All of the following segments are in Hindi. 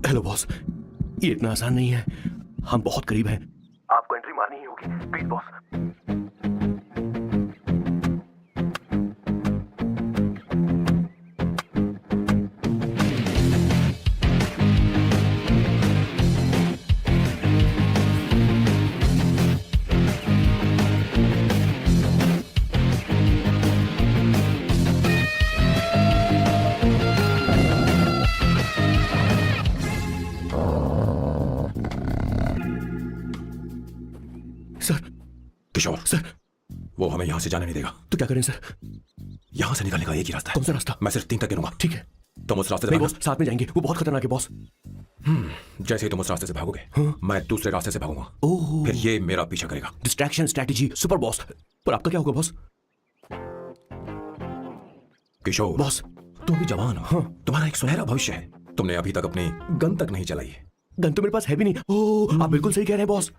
हेलो बॉस, ये इतना आसान नहीं है, हम बहुत करीब हैं। आपको एंट्री मारनी ही होगी, प्लीज बॉस। किशोर सर, वो हमें यहाँ से जाने नहीं देगा। तो क्या करें सर? यहाँ से निकलने का एक ही रास्ता है। कौन सा रास्ता? मैं सिर्फ 3 तक गिनूंगा। ठीक है। तुम उस रास्ते से नहीं भागो। बॉस, साथ में जाएंगे, वो बहुत खतरनाक है बॉस। जैसे ही तुम उस रास्ते से भागोगे, मैं दूसरे रास्ते से भागूंगा। ओह, फिर ये मेरा पीछा करेगा। Distraction strategy, super boss. पर आपका क्या होगा बॉस? किशोर बॉस, तुम अभी जवान हो। तुम्हारा एक सुनहरा भविष्य है। तुमने अभी तक अपनी गन तक नहीं चलाई है। गन तो मेरे पास है भी नहीं। ओह, आप बिल्कुल सही कह रहे हैं बॉस।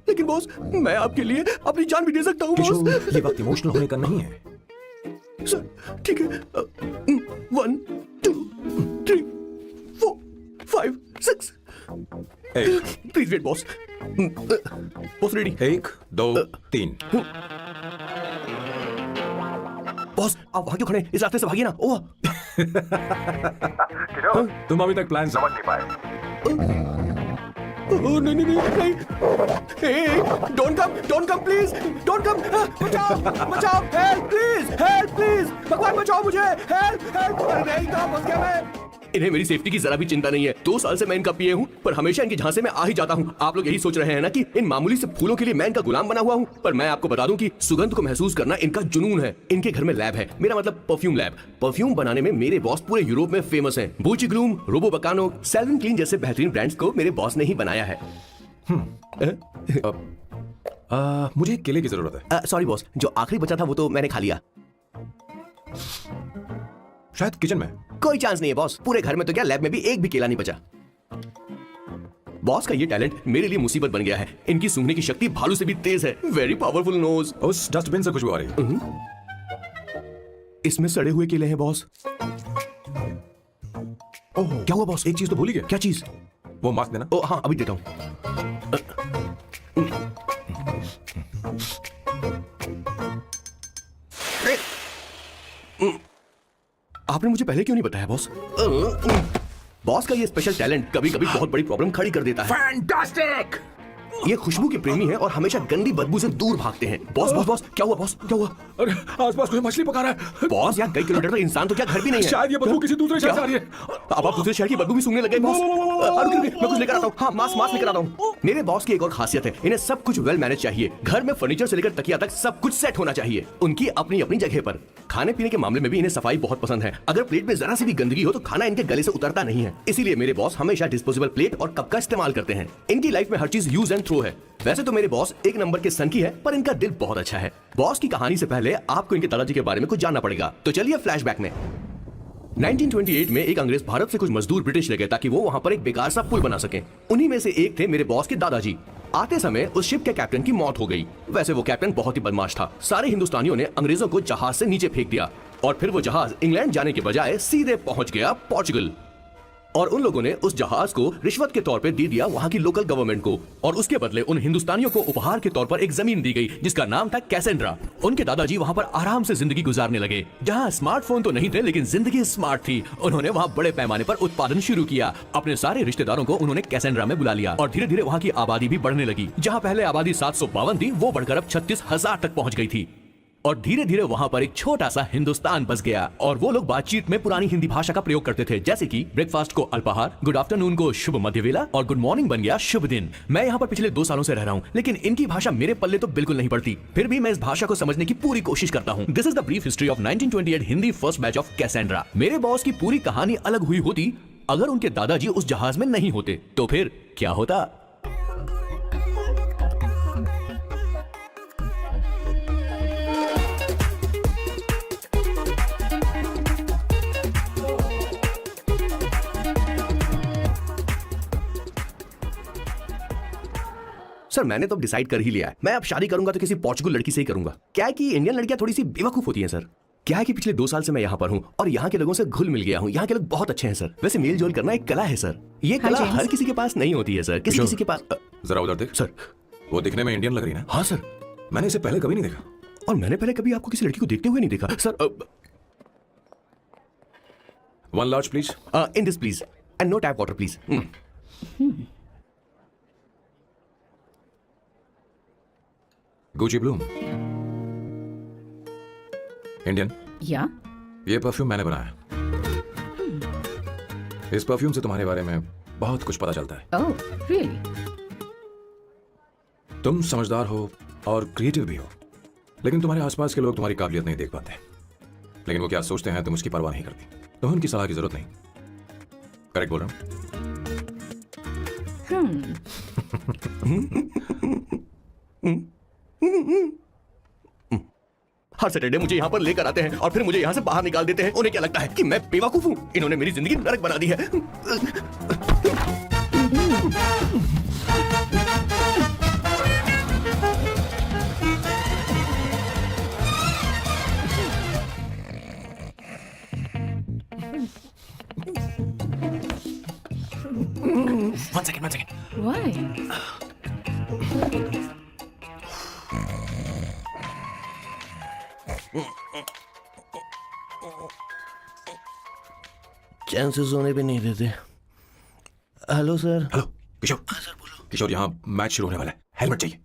लेकिन बॉस, मैं आपके लिए अपनी जान भी दे सकता हूँ बॉस। किशोर, ये वक्त इमोशनल होने का नहीं है। सर, ठीक है। 1 2 3 4 5 6। Please wait boss. Boss ready? 1 2 3। Boss, आप वहां क्यों खड़े? इस रास्ते से भागिए ना। ओह, तुम अभी तक प्लान समझ नहीं पाए। नहीं नहीं नहीं नहीं, don't come please, don't come. बचाओ बचाओ, हेल्प प्लीज, भगवान बचाओ मुझे, हेल्प। नहीं तो फंस गया मैं। इन्हें मेरी सेफ्टी की जरा भी चिंता नहीं है। 2 साल से मैं इनका पिए हूँ, पर हमेशा इनके झांसे में आ ही जाता हूँ। आप लोग यही सोच रहे हैं ना कि इन मामूली से फूलों के लिए मैं इनका गुलाम बना हुआ हूँ, पर मैं आपको बता दूं कि सुगंध को महसूस करना इनका जुनून है। इनके घर में लैब है, मेरा मतलब परफ्यूम लैब। परफ्यूम बनाने में मेरे बॉस पूरे यूरोप में फेमस हैं। बूची ग्लूम, रोबो बकानो, सेल्विन क्लीन जैसे बेहतरीन ब्रांड्स को मेरे बॉस ने ही बनाया है। मुझे एक केले की जरूरत है। सॉरी बॉस, जो आखिरी बचा था वो तो मैंने खा लिया। शायद किचन में। कोई चांस नहीं है बॉस, पूरे घर में तो क्या, लैब में भी एक भी केला नहीं बचा। बॉस का ये टैलेंट मेरे लिए मुसीबत बन गया है। इनकी सूंघने की शक्ति भालू से भी तेज है। Very powerful nose. उस डस्टबिन से खुशबू आ रही है। इसमें सड़े हुए केले हैं बॉस। ओह, क्या हुआ बॉस? एक चीज तो भूल ही गया। क्या चीज? वो मास्क देना। ओ हाँ, अभी देता हूँ। आपने मुझे पहले क्यों नहीं बताया बॉस? बॉस का ये स्पेशल टैलेंट कभी कभी बहुत बड़ी प्रॉब्लम खड़ी कर देता है। फैंटास्टिक! ये खुशबू के प्रेमी है और हमेशा गंदी बदबू से दूर भागते हैं। बॉस बॉस बॉस, क्या हुआ बॉस? क्या हुआ? अरे आसपास कोई मछली पका रहा है। बॉस, यहाँ कई किलोमीटर तक इंसान तो क्या घर भी नहीं है। शायद ये बदबू किसी दूसरे शहर से आ रही है। अब आप दूसरे शहर की बदबू भी सूंघने लगे बॉस। रुकिए, मैं कुछ लेकर आता हूँ। हाँ, मास्क लेकर आता हूँ। मेरे बॉस की एक और खासियत है, इन्हें सब कुछ वेल मैनेज चाहिए। घर में फर्नीचर से लेकर तकिया तक सब कुछ सेट होना चाहिए, उनकी अपनी अपनी जगह पर। खाने पीने के मामले में भी इन्हें सफाई बहुत पसंद है। अगर प्लेट में जरा सी भी गंदगी हो तो खाना इनके गले से उतरता नहीं है। इसीलिए मेरे बॉस हमेशा डिस्पोजेबल प्लेट और कप का इस्तेमाल करते हैं। इनकी लाइफ में हर चीज यूज एंड थ्रो है। वैसे तो मेरे बॉस एक नंबर के सनकी है, पर इनका दिल बहुत अच्छा है। बॉस की कहानी से पहले आपको इनके दादाजी के बारे में कुछ जानना पड़ेगा। तो चलिए फ्लैशबैक में। 1928 में एक अंग्रेज भारत से कुछ मजदूर ब्रिटिश ले गए ताकि वो वहां पर एक बेकार सा पुल बना सके। उन्हीं में से एक थे मेरे बॉस के दादाजी। आते समय उस शिप के कैप्टन की मौत हो गई। वैसे वो कैप्टन बहुत ही बदमाश था। सारे हिंदुस्तानियों ने अंग्रेजों को जहाज से नीचे फेंक दिया और फिर वो जहाज इंग्लैंड जाने के बजाय सीधे पहुंच गया पोर्चुगल। और उन लोगों ने उस जहाज को रिश्वत के तौर पे दे दिया वहां की लोकल गवर्नमेंट को, और उसके बदले उन हिंदुस्तानियों को उपहार के तौर पर एक जमीन दी गई जिसका नाम था कैसेंड्रा। उनके दादाजी वहां पर आराम से जिंदगी गुजारने लगे। जहां स्मार्टफोन तो नहीं थे, लेकिन जिंदगी स्मार्ट थी। उन्होंने वहां बड़े पैमाने पर उत्पादन शुरू किया। अपने सारे रिश्तेदारों को उन्होंने कैसेंड्रा में बुला लिया और धीरे धीरे वहां की आबादी भी बढ़ने लगी। जहां पहले आबादी 752 थी, वो बढ़कर अब 36,000 तक पहुंच गई थी। और धीरे धीरे वहां पर एक छोटा सा हिंदुस्तान बस गया और वो लोग बातचीत में पुरानी हिंदी भाषा का प्रयोग करते थे, जैसे कि ब्रेकफास्ट को अल्पाहार, गुड आफ्टरनून को शुभ मध्य वेला और गुड मॉर्निंग बन गया शुभ दिन। मैं यहाँ पर पिछले 2 सालों से रह रहा हूँ, लेकिन इनकी भाषा मेरे पल्ले तो बिल्कुल नहीं पड़ती। फिर भी मैं इस भाषा को समझने की पूरी कोशिश करता हूँ। This is the brief history of 1928 Hindi first batch of Cassandra. मेरे बॉस की पूरी कहानी अलग हुई होती अगर उनके दादाजी उस जहाज में नहीं होते। तो फिर क्या होता? सर, मैंने तो डिसाइड कर ही लिया है। मैं अब शादी करूंगा तो किसी पोर्चुगल लड़की से ही करूंगा। क्या है कि इंडियन लड़कियां थोड़ी सी बेवकूफ होती हैं सर। क्या है कि पिछले 2 साल से मैं यहाँ पर हूँ और यहाँ के लोगों से घुल मिल गया हूँ। यहाँ के लोग बहुत अच्छे हैं सर। वैसे मेल जोल करना एक कला है सर। ये कला जेम्स। हर किसी के पास नहीं होती है सर। किसी किसी के पास जरा उधर देख। सर। वो दिखने में इंडियन लग रही है ना? हाँ सर। मैंने इसे पहले कभी नहीं देखा। और मैंने पहले कभी आपको किसी लड़की को देखते हुए नहीं देखा sir. 1 large please. In this please and no tap water please. Gucci bloom. Indian. या ये परफ्यूम मैंने बनाया। इस परफ्यूम से तुम्हारे बारे में बहुत कुछ पता चलता है। Oh really? तुम समझदार हो और क्रिएटिव भी हो, लेकिन तुम्हारे आसपास के लोग तुम्हारी काबिलियत नहीं देख पाते। लेकिन वो क्या सोचते हैं तुम उसकी परवाह नहीं करती। तुम्हें उनकी सलाह की जरूरत नहीं। करेक्ट बोल रहा हूं? हर सैटरडे मुझे यहाँ पर लेकर आते हैं और फिर मुझे यहाँ से बाहर निकाल देते हैं। उन्हें क्या लगता है कि मैं बेवकूफ हूँ? इन्होंने मेरी जिंदगी नरक बना दी है। One second. व्हाई? चांसेस होने पे नहीं देते। Hello sir. हेलो किशोर। सर बोलो। किशोर, यहाँ मैच शुरू होने वाला है, हेलमेट चाहिए।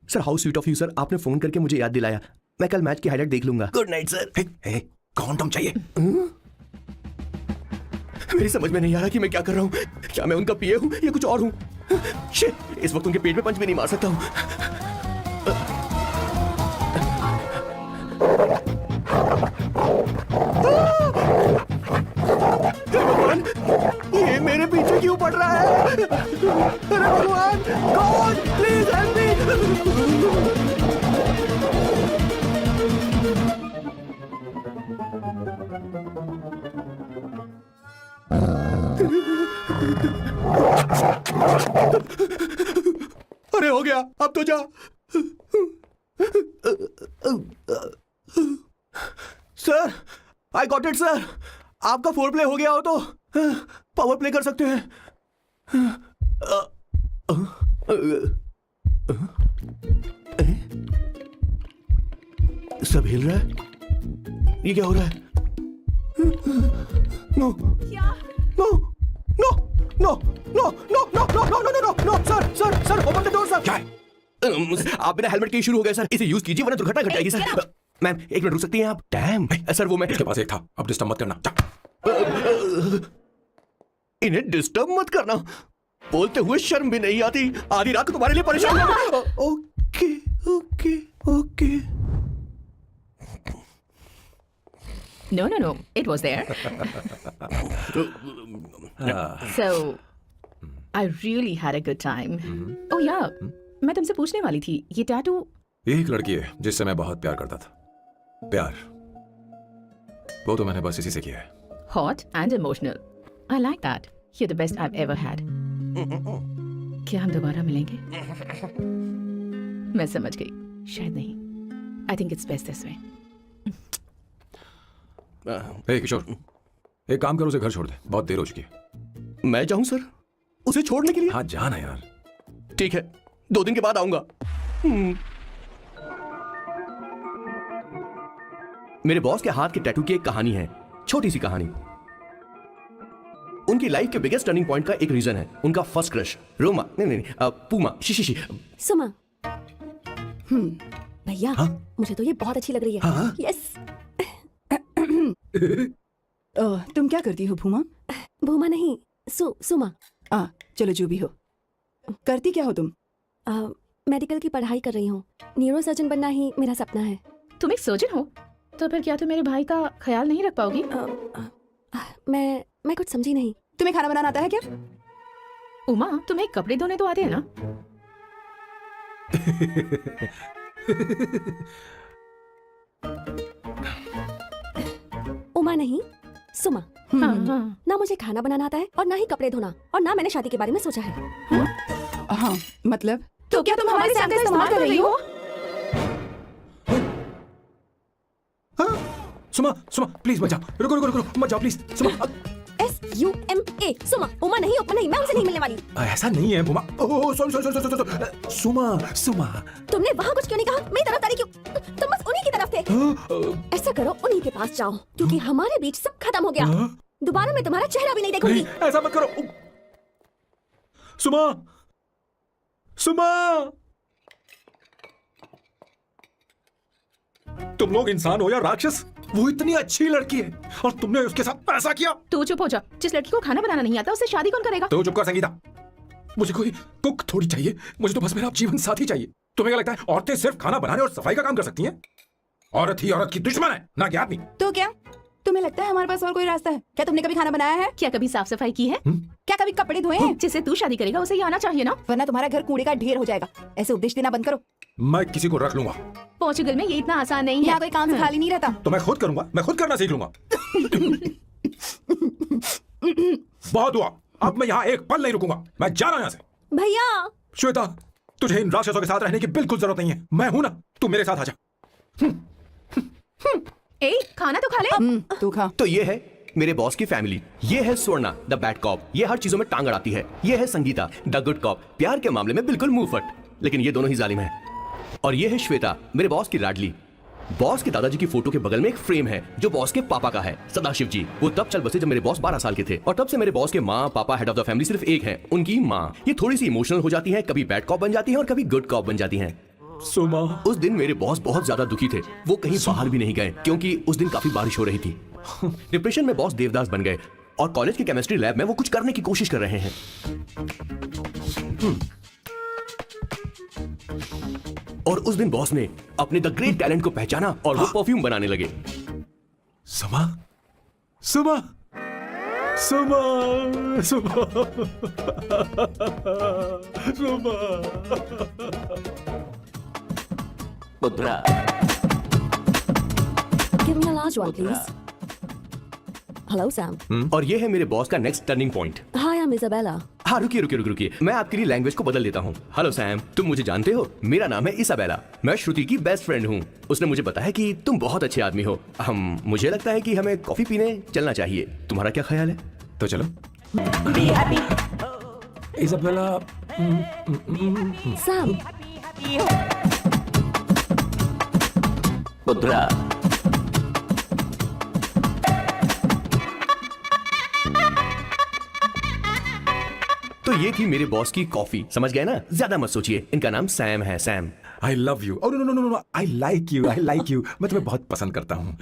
Sir how sweet of you sir, आपने फोन करके मुझे याद दिलाया। मैं कल मैच की हाईलाइट देख लूंगा। Good night sir. Hey, condom चाहिए। मेरी समझ में नहीं आ रहा कि मैं क्या कर रहा हूँ। क्या मैं उनका पीए हूँ या कुछ और हूँ? शिट, इस वक्त उनके पेट में पंच भी नहीं मार सकता हूँ। भगवान, ये मेरे पीछे क्यों पड़ रहा है? अरे भगवान, गॉड प्लीज हेल्प मी। अरे हो गया, अब तो जा। Sir, I got it sir. आपका फोर प्ले हो गया हो तो पावर प्ले कर सकते हैं। सब हिल रहा है। ये क्या हो रहा है? No no no no no no no no no no no no sir open the door sir. क्या है? आप बिना हेलमेट के शुरू हो गए सर। इसे यूज कीजिए वरना दुर्घटना घट जाएगी सर। मैम 1 मिनट रुक सकती हैं आप? डैम सर, वो मैं इसके पास एक था, अब डिस्टर्ब मत करना। जा। इन्हें डिस्टर्ब मत करना। बोलते हुए शर्म भी नहीं आती। आधी रात को तुम्हारे लिए परेशान हूं। Okay okay okay. No, it was there. So, I really had a good time. Oh yeah, मैं तुमसे पूछने वाली थी, ये टैटू? ये एक लड़की है जिससे मैं बहुत प्यार करता था। प्यार, वो तो मैंने बस इसी से किया है। Hot and emotional. I like that. You're the best I've ever had. क्या हम दोबारा मिलेंगे? मैं समझ गई, शायद नहीं। I think it's best this way. हे किशोर, एक काम करो, उसे घर छोड़ दे, बहुत देर हो चुकी है। मैं जाऊं सर उसे छोड़ने के लिए? हाँ जाना यार। ठीक है, 2 दिन के बाद आऊंगा। मेरे बॉस के हाथ के टैटू की एक कहानी है, छोटी सी कहानी। उनकी लाइफ के बिगेस्ट टर्निंग पॉइंट का एक रीजन है उनका फर्स्ट क्रश रोमा, नहीं पूमा, शी। सुमा। भैया, मुझे तो ये बहुत अच्छी लग रही है। यस। तुम क्या करती हो भूमा? भूमा नहीं, सुमा। चलो जो भी हो। करती क्या हो तुम? मेडिकल की पढ़ाई कर रही हूँ। न्यूरो सर्जन बनना ही मेरा सपना है। तुम एक सर्जन हो, तो फिर क्या तुम मेरे भाई का ख्याल नहीं रख पाओगी? मैं कुछ समझी नहीं। तुम्हें खाना बनाना आता है क्या? उमा, तुम्हें कपड़े धोने तो आते हैं ना? उमा नहीं, सुमा। हाँ। ना मुझे खाना बनाना आता है और ना ही कपड़े धोना, और ना मैंने शादी के बारे में सोचा है। हाँ, मतलब? तो क्या तुम हमारे साथ इस्तेमाल कर रही हो? सुमा सुमा प्लीज मत जाओ, रुको रुको रुको मत जाओ प्लीज सुमा। SUMA सुमा, उमा नहीं, उपमा नहीं, मैं उनसे नहीं मिलने वाली। ऐसा नहीं है बुमा। Oh sorry sorry sorry sorry सुमा सुमा। तुमने वहाँ कुछ क्यों नहीं कहा? मेरी तरफ तारी क्यों? तुम बस उन्हीं की तरफ थे। ऐसा करो, उन्हीं के पास जाओ, क्योंकि हमारे बीच सब खत्म हो गया। दोबारा मैं तुम्हारा चेहरा भी नहीं देखूंगी। नहीं ऐसा मत करो सुमा सुमा। तुम लोग इंसान हो या राक्षस? वो इतनी अच्छी लड़की है और तुमने उसके साथ ऐसा किया। तू चुप हो जा। जिस लड़की को खाना बनाना नहीं आता उससे शादी कौन करेगा? तो चुप कर संगीता। मुझे कोई कुक थोड़ी चाहिए, मुझे तो बस मेरा जीवन साथी चाहिए। तुम्हें क्या लगता है औरतें सिर्फ खाना बनाने और सफाई का काम कर सकती हैं? औरत ही औरत की दुश्मन है, ना कि आदमी। तो क्या तुम्हें लगता है हमारे पास और कोई रास्ता है? क्या तुमने कभी खाना बनाया है? क्या कभी साफ सफाई की है? क्या कभी कपड़े धोए हैं? जिससे तू शादी करेगा उसे ये आना चाहिए ना। वरना तुम्हारा घर कूड़े का ढेर हो जाएगा। ऐसे उपदेश देना बंद करो। मैं किसी को रख लूंगा। पोर्चुगल में ये इतना आसान नहीं है। यहाँ कोई काम से खाली नहीं रहता। तो मैं खुद करूंगा, मैं खुद करना सीख लूंगा। बहुत हुआ, अब मैं यहाँ एक पल नहीं रुकूंगा। मैं जा रहा हूं यहाँ से। भैया श्वेता, तुझे इन राक्षसों के साथ रहने की बिल्कुल जरूरत नहीं है। मैं हूं ना, तू मेरे साथ आ जा। ए, खाना तो खा ले। तू खा। तो ये है मेरे बॉस की फैमिली। ये है स्वर्णा द बैड कॉप, ये हर चीजों में टांग अड़ाती है। ये है संगीता द गुड कॉप, प्यार के मामले में बिल्कुल मुंह फट, लेकिन ये दोनों ही जालिम है। और ये है श्वेता, मेरे बॉस की लाडली। बॉस के दादाजी की फोटो के बगल में एक फ्रेम है जो बॉस के पापा का है, सदाशिव जी। वो तब चल बसे जब मेरे बॉस 12 साल के थे, और तब से मेरे बॉस के माँ पापा हेड ऑफ द फैमिली सिर्फ एक है, उनकी माँ। ये थोड़ी सी इमोशनल हो जाती है, कभी बैड कॉप बन जाती है और कभी गुड कॉप बन जाती है। सुमा, उस दिन मेरे बॉस बहुत ज्यादा दुखी थे। वो कहीं बाहर भी नहीं गए क्योंकि उस दिन काफी बारिश हो रही थी। डिप्रेशन में बॉस देवदास बन गए और कॉलेज के केमिस्ट्री लैब में वो कुछ करने की कोशिश कर रहे हैं। और उस दिन बॉस ने अपने द ग्रेट टैलेंट को पहचाना और वो परफ्यूम बनाने लगे। सुमा सुमा सुमा सुमा सुमा। पुत्रा, give me a large one please. Hello Sam. और ये है मेरे बॉस का next turning point. Hi, I am Isabella. हाँ रुकिए रुकिए रुकिए रुकिए, मैं आपके लिए लैंग्वेज को बदल देता हूँ। हेलो सैम, तुम मुझे जानते हो? मेरा नाम है इसाबेला। मैं श्रुति की बेस्ट फ्रेंड हूँ। उसने मुझे बताया कि तुम बहुत अच्छे आदमी हो। मुझे लगता है कि हमें कॉफी पीने चलना चाहिए। तुम्हारा क्या ख्याल है? तो चलो। इसाबेला। सैम, पुत्रा, तो ये थी मेरे बॉस की कॉफी। समझ गए ना? ज्यादा मत सोचिए, इनका नाम सैम है, Sam. I love you. No no no no, I like you, I like you. मैं तुम्हें बहुत पसंद करता हूँ।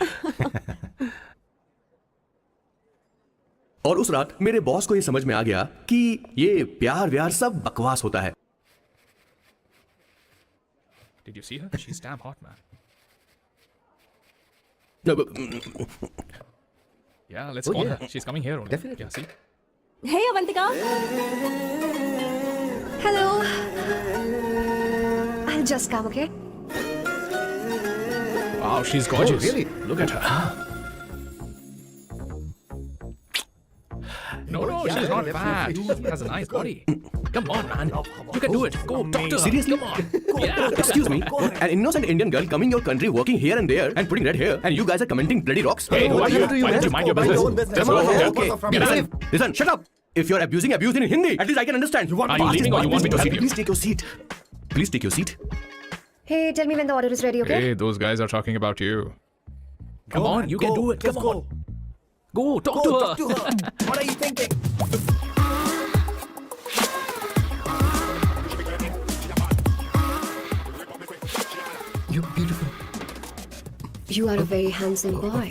और उस रात मेरे बॉस को ये समझ में आ गया कि ये प्यार व्यार सब बकवास होता है। Did you see her? She's damn hot, man. Yeah, let's call her. She's coming here only. Definitely. Yeah, see? Hey Avantika. Hello. I'll just come, okay? Wow, she's gorgeous. really? Look at her. No, she's not bad. She has a nice body. Come on, man. You can do it. Go, talk to her. Seriously? Come on. Yeah. Excuse me, an innocent Indian girl coming your country, working here and there, and putting red hair, and you guys are commenting bloody rocks. Hey, who are you? do you, Why don't man? you mind your Mind your own business? business. That's Okay, all. okay. Listen, shut up. If you're abuse in Hindi, at least I can understand. Are you leaving or you want me to sit Please here? take your seat. Please take your seat. Hey, tell me when the order is ready, okay? Hey, those guys are talking about you. Come on, you can do it. Come on. Go, talk to her. What are you thinking? You're beautiful. You are a very handsome boy.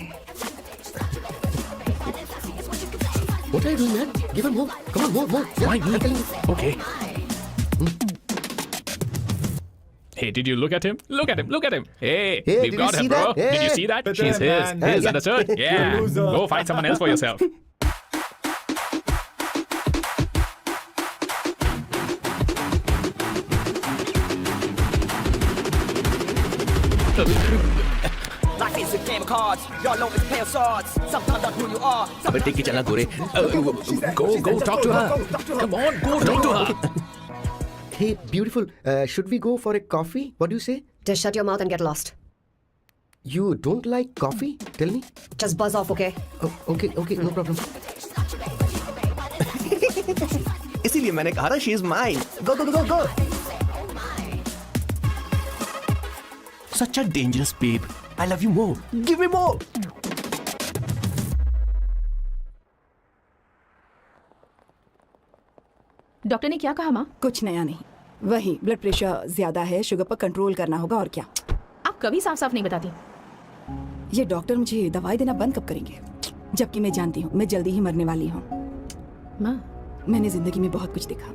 What are you doing, man? Give her more. Come on, more. Yeah, Why me? I'm telling you. Okay. Hey, did you look at him? Look at him. Look at him. Hey, Hey, we've did got you him, see bro. that? Did you Hey. see that? Better She's his. man. His, Yeah. understood? Yeah. loser. Go find someone else for yourself. Life is a game of cards. Y'all know it's a pair of swords. Sometimes not who you are. अबे टेक के चलना गोरे। Go, talk to her. Come on, go, talk to her. Hey, beautiful. Should we go for a coffee? What do you say? Just shut your mouth and get lost. You don't like coffee? Tell me. Just buzz off, okay? Oh, okay, okay, no problem. इसीलिए मैंने कहा था she is mine. Go go go go. Such a dangerous babe. I love you more. Give me more. Doctor ने क्या कहा माँ? कुछ नया नहीं, वही ब्लड प्रेशर ज्यादा है, शुगर पर कंट्रोल करना होगा और क्या. आप कभी साफ साफ नहीं बताती. ये डॉक्टर मुझे दवाई देना बंद कब करेंगे, जबकि मैं जानती हूँ मैं जल्दी ही मरने वाली हूँ. माँ, मैंने जिंदगी में बहुत कुछ देखा,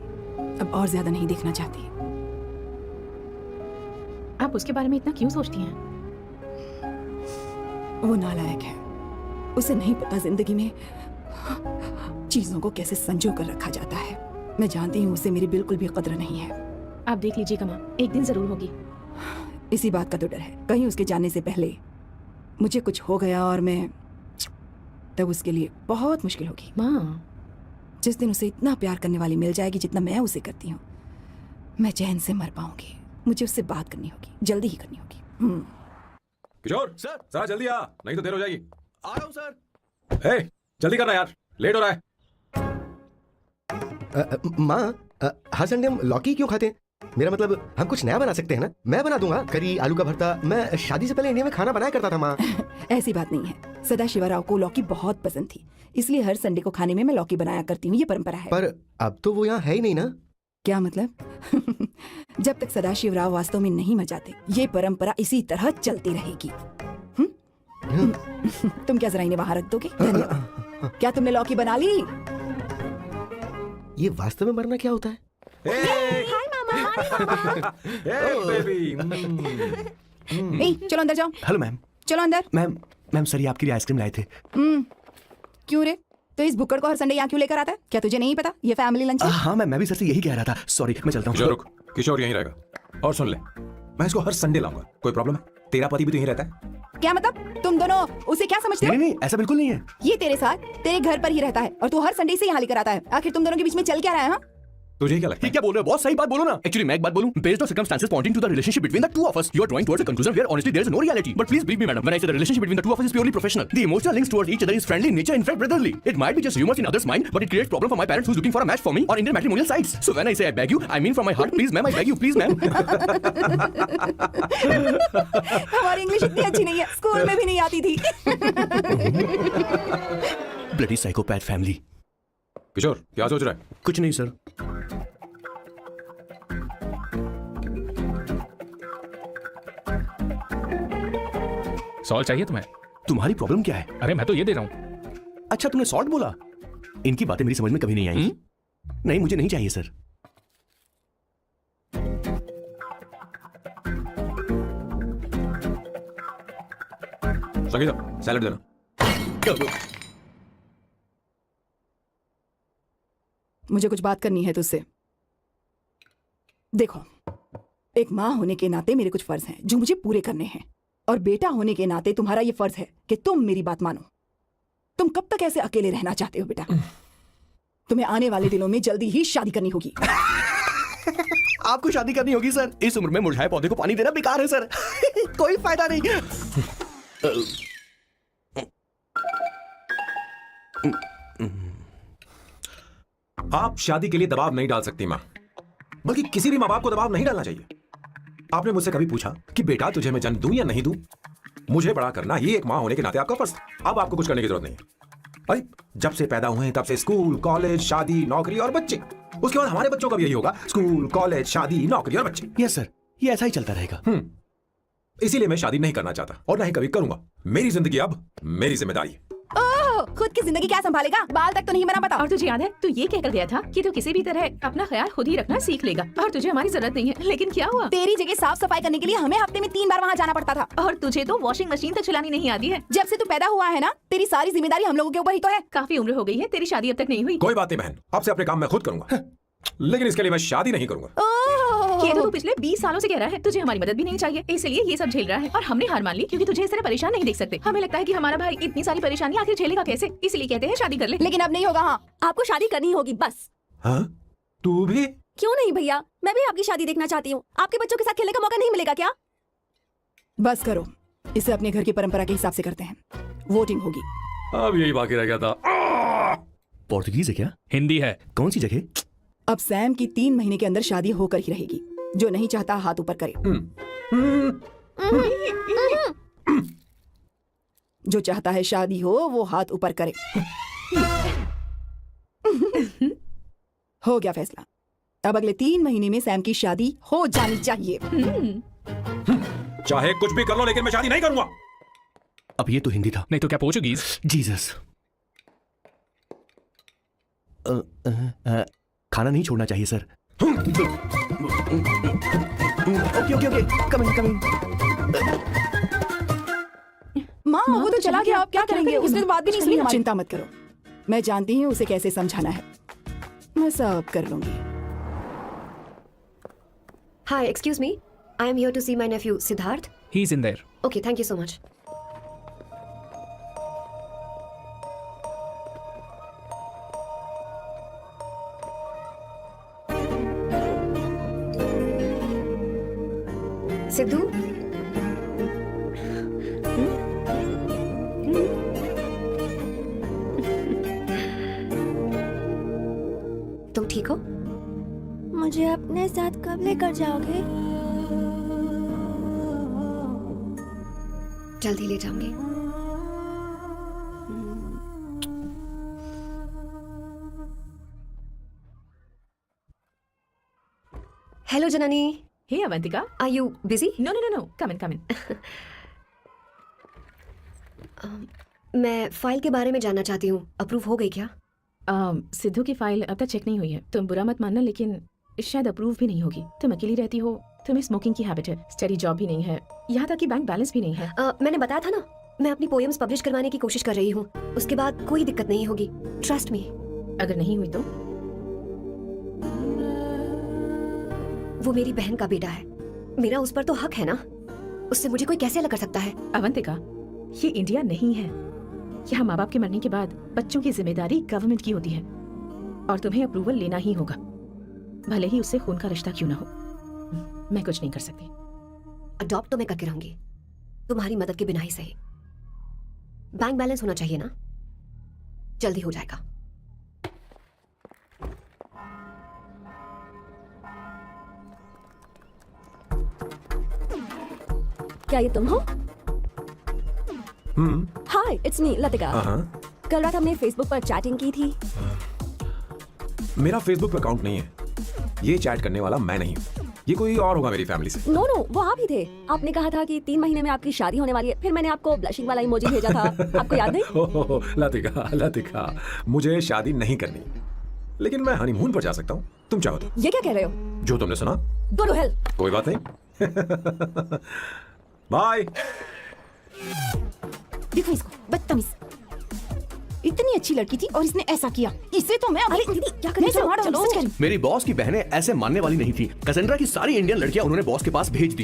अब और ज्यादा नहीं देखना चाहती. आप उसके बारे में इतना क्यों सोचती हैं? वो नालायक है, उसे नहीं पता जिंदगी में चीजों को कैसे संजो कर रखा जाता है. मैं जानती हूँ उसे मेरी बिल्कुल भी कद्र नहीं है. आप देख लीजिएगा माँ, एक दिन जरूर होगी. इसी बात का तो डर है, कहीं उसके जाने से पहले मुझे कुछ हो गया और मैं, तब उसके लिए बहुत मुश्किल होगी. माँ, जिस दिन उसे इतना प्यार करने वाली मिल जाएगी जितना मैं उसे करती हूँ, मैं चैन से मर पाऊंगी. मुझे उससे बात करनी होगी, जल्दी ही करनी होगी. किशोर सर. जरा जल्दी आ, नहीं तो देर हो जाएगी. आ रहा हूँ सर. ए, जल्दी करना यार, लेट हो रहा है. माँ, हर संडे हम लौकी क्यों खाते हैं? मेरा मतलब हम कुछ नया बना सकते हैं ना. मैं बना दूंगा करी आलू का भरता. मैं शादी से पहले इंडिया में खाना बनाया करता था माँ. ऐसी बात नहीं है, सदाशिवराव को लौकी बहुत पसंद थी, इसलिए हर संडे को खाने में मैं लौकी बनाया करती हूँ. ये परंपरा है. पर अब तो वो यहाँ है ही नहीं ना. क्या मतलब? जब तक सदाशिवराव वास्तव में नहीं मर जाते, ये परंपरा इसी तरह चलती रहेगी. तुम क्या जरा इन्हें वहां रख दोगे? धन्यवाद. क्या तुमने लौकी बना ली? ये वास्तव में मरना क्या होता है? हाय मामा. बेबी. ए, चलो अंदर जाओ. Hello ma'am. चलो अंदर. मैम सर ये आपके लिए आइसक्रीम लाए थे. क्यों रे? तो इस बुक्कड़ को हर संडे यहाँ क्यों लेकर आता है? क्या तुझे नहीं पता ये फैमिली लंच है? हाँ मैम, मैं भी सर से यही कह रहा था. सॉरी, मैं चलता किशोर हूँ. रुक, किशोर यहीं रहेगा. और सुन ले, मैं इसको हर संडे लाऊंगा. कोई प्रॉब्लम है? तेरा पति भी तो यहीं रहता है. क्या मतलब? तुम दोनों उसे क्या समझते हो? नहीं, ऐसा बिल्कुल नहीं है. ये तेरे साथ तेरे घर पर ही रहता है और तू हर संडे से यहाँ लेकर आता है. आखिर तुम दोनों के बीच में चल क्या रहा है? हाँ, तुझे क्या लगता ये है? क्या बोल रहे हो? बहुत सही बात बोलो ना. एक्चुअली मैं एक बात बोलूं. Based on circumstances pointing to the relationship between the two of us, you are drawing towards a conclusion where honestly there is no reality. But please believe me, madam, when I say the relationship between the two of us is purely professional. The emotional links towards each other is friendly in nature, in fact brotherly. It might be just rumors in others' mind, but it creates problem for my parents who's looking for a match for me on Indian matrimonial sites. So when I say I beg you, I mean from my heart. Please, ma'am, I beg you, please, ma'am. हमारी इंग्लिश इतनी अच्छी नहीं है, स्कूल में भी नहीं आती थी. Bloody psychopath family. किशोर क्या सोच रहा है? कुछ नहीं सर. सॉल्ट चाहिए तुम्हें? तुम्हारी प्रॉब्लम क्या है? अरे मैं तो ये दे रहा हूँ. अच्छा तुमने सॉल्ट बोला. इनकी बातें मेरी समझ में कभी नहीं आई. नहीं, मुझे नहीं चाहिए सर. संगीता, सैलेड देना. मुझे कुछ बात करनी है तुझसे. देखो, एक माँ होने के नाते मेरे कुछ फर्ज हैं जो मुझे पूरे करने हैं, और बेटा होने के नाते तुम्हारा ये फर्ज है कि तुम मेरी बात मानो. तुम कब तक ऐसे अकेले रहना चाहते हो बेटा? तुम्हें आने वाले दिनों में जल्दी ही शादी करनी होगी. आपको शादी करनी होगी सर. इस उम्र में मुरझाए पौधे को पानी देना बेकार है सर. कोई फायदा नहीं. आप शादी के लिए दबाव नहीं डाल सकती माँ, बल्कि किसी भी माँ बाप को दबाव नहीं डालना चाहिए. आपने मुझसे कभी पूछा कि बेटा तुझे मैं जन्म दूं या नहीं दूं? मुझे बड़ा करना ये एक माँ होने के नाते आपका फर्ज. अब आपको कुछ करने की जरूरत नहीं है. अरे जब से पैदा हुए हैं तब से स्कूल, कॉलेज, शादी, नौकरी और बच्चे. उसके बाद हमारे बच्चों का भी यही होगा, स्कूल, कॉलेज, शादी, नौकरी और बच्चे. यस सर, ये ऐसा ही चलता रहेगा. इसीलिए मैं शादी नहीं करना चाहता और ना ही कभी करूंगा. मेरी जिंदगी अब मेरी जिम्मेदारी. ओह, खुद की जिंदगी क्या संभालेगा? बाल तक तो नहीं बना पता. और तुझे याद है तू ये कहकर गया था कि तू किसी भी तरह अपना ख्याल खुद ही रखना सीख लेगा और तुझे हमारी जरूरत नहीं है. लेकिन क्या हुआ? तेरी जगह साफ सफाई करने के लिए हमें हफ्ते में 3 बार वहाँ जाना पड़ता था. और तुझे तो वॉशिंग मशीन तक चलानी नहीं आती है. जब से तू पैदा हुआ है ना, तेरी सारी जिम्मेदारी हम लोगों के ऊपर ही तो है. काफी उम्र हो गई है, तेरी शादी अब तक नहीं हुई. कोई बात नहीं बहन, अब से अपने काम मैं खुद करूंगा, लेकिन इसके लिए मैं शादी नहीं करूंगा. ये तो तू पिछले 20 सालों से कह रहा है. तुझे हमारी मदद भी नहीं चाहिए, इसलिए ये सब झेल रहा है. और हमने हार मान ली क्योंकि तुझे इस तरह परेशान नहीं देख सकते. हमें लगता है कि हमारा भाई इतनी सारी परेशानी आखिर झेलेगा कैसे, इसलिए कहते हैं शादी कर ले. लेकिन अब नहीं होगा. हाँ, आपको शादी करनी होगी बस. हाँ? तू भी? क्यों नहीं भैया, मैं भी आपकी शादी देखना चाहती हूँ. आपके बच्चों के साथ खेलने का मौका नहीं मिलेगा क्या? बस करो. इसे अपने घर की परंपरा के हिसाब से करते हैं। वोटिंग होगी। अब यही बाकी रह गया था। पोर्तुगीज है क्या? हिंदी है। कौन सी जगह? अब सैम की 3 महीने के अंदर शादी होकर ही रहेगी। जो नहीं चाहता हाथ ऊपर करे। जो चाहता है शादी हो वो हाथ ऊपर करे। हो गया फैसला। अब अगले 3 महीने में सैम की शादी हो जानी चाहिए। चाहे कुछ भी कर लो लेकिन मैं शादी नहीं करूंगा। अब ये तो हिंदी था। नहीं तो क्या पोर्चुगीज? जीसस। खाना नहीं छोड़ना चाहिए sir. Okay okay okay, coming coming. माँ वो तो चला गया, आप क्या करेंगे? उसने तो बात भी नहीं सुनी हमारी। चिंता मत करो, मैं जानती हूँ उसे कैसे समझाना है। मैं सब कर लूंगी। Hi, excuse me. I am here to see my nephew Siddharth. He's in there. Okay, thank you so much. Sidhu, तुम ठीक हो? मुझे अपने साथ कब लेकर जाओगे? जल्दी ले जाऊंगी। Hello Janani, Hey, Avantika. Are you busy? No, no, no, no. Come in, come in. मैं फाइल के बारे में जानना चाहती हूँ, अप्रूव हो गई क्या? सिद्धू की फाइल अब तक चेक नहीं हुई है। तुम बुरा मत मानना, लेकिन शायद अप्रूव भी नहीं होगी। तुम अकेली रहती हो, तुम्हें स्मोकिंग की हैबिट है, स्टडी जॉब भी नहीं है, यहाँ तक कि बैंक बैलेंस भी नहीं है। मैंने बताया था ना, मैं अपनी पोएम्स पब्लिश करवाने की कोशिश कर रही हूँ। उसके बाद कोई दिक्कत नहीं होगी, ट्रस्ट मी। अगर नहीं हुई तो? वो मेरी बहन का बेटा है, मेरा उस पर तो हक है ना। उससे मुझे कोई कैसे अलग कर सकता है? अवंतिका, ये इंडिया नहीं है। यहाँ माँ बाप के मरने के बाद बच्चों की जिम्मेदारी गवर्नमेंट की होती है और तुम्हें अप्रूवल लेना ही होगा, भले ही उससे खून का रिश्ता क्यों ना हो। मैं कुछ नहीं कर सकती। अडॉप्ट तो मैं करके रहूंगी, तुम्हारी मदद के बिना ही सही। बैंक बैलेंस होना चाहिए ना, जल्दी हो जाएगा। क्या ये तुम हो? हाय, इट्स मी लतिका। कल रात हमने फेसबुक पर चैटिंग की थी। मेरा फेसबुक पे अकाउंट नहीं है, ये चैट करने वाला मैं नहीं हूँ, ये कोई और होगा मेरी फैमिली से। नो नो, वो आप ही थे। आपने कहा था कि 3 महीने में आपकी शादी होने वाली है, फिर मैंने आपको ब्लशिंग वाला इमोजी भेजा था। आपको याद नहीं? ओह लतिका, लतिका, मुझे शादी नहीं करनी, लेकिन मैं हनीमून पर जा सकता हूँ, तुम चाहो तो। ये क्या कह रहे हो? जो तुमने सुना। Go to hell. कोई बात नहीं। बाय। देखो इसको, बदतमीज। इतनी अच्छी लड़की थी और इसने ऐसा किया। इसे तो मैं अरे दीदी, क्या कर रही हो? चलो, चलो। मेरी बॉस की बहनें ऐसे मानने वाली नहीं थी। कैसेंड्रा की सारी इंडियन लड़कियां उन्होंने बॉस के पास भेज दी।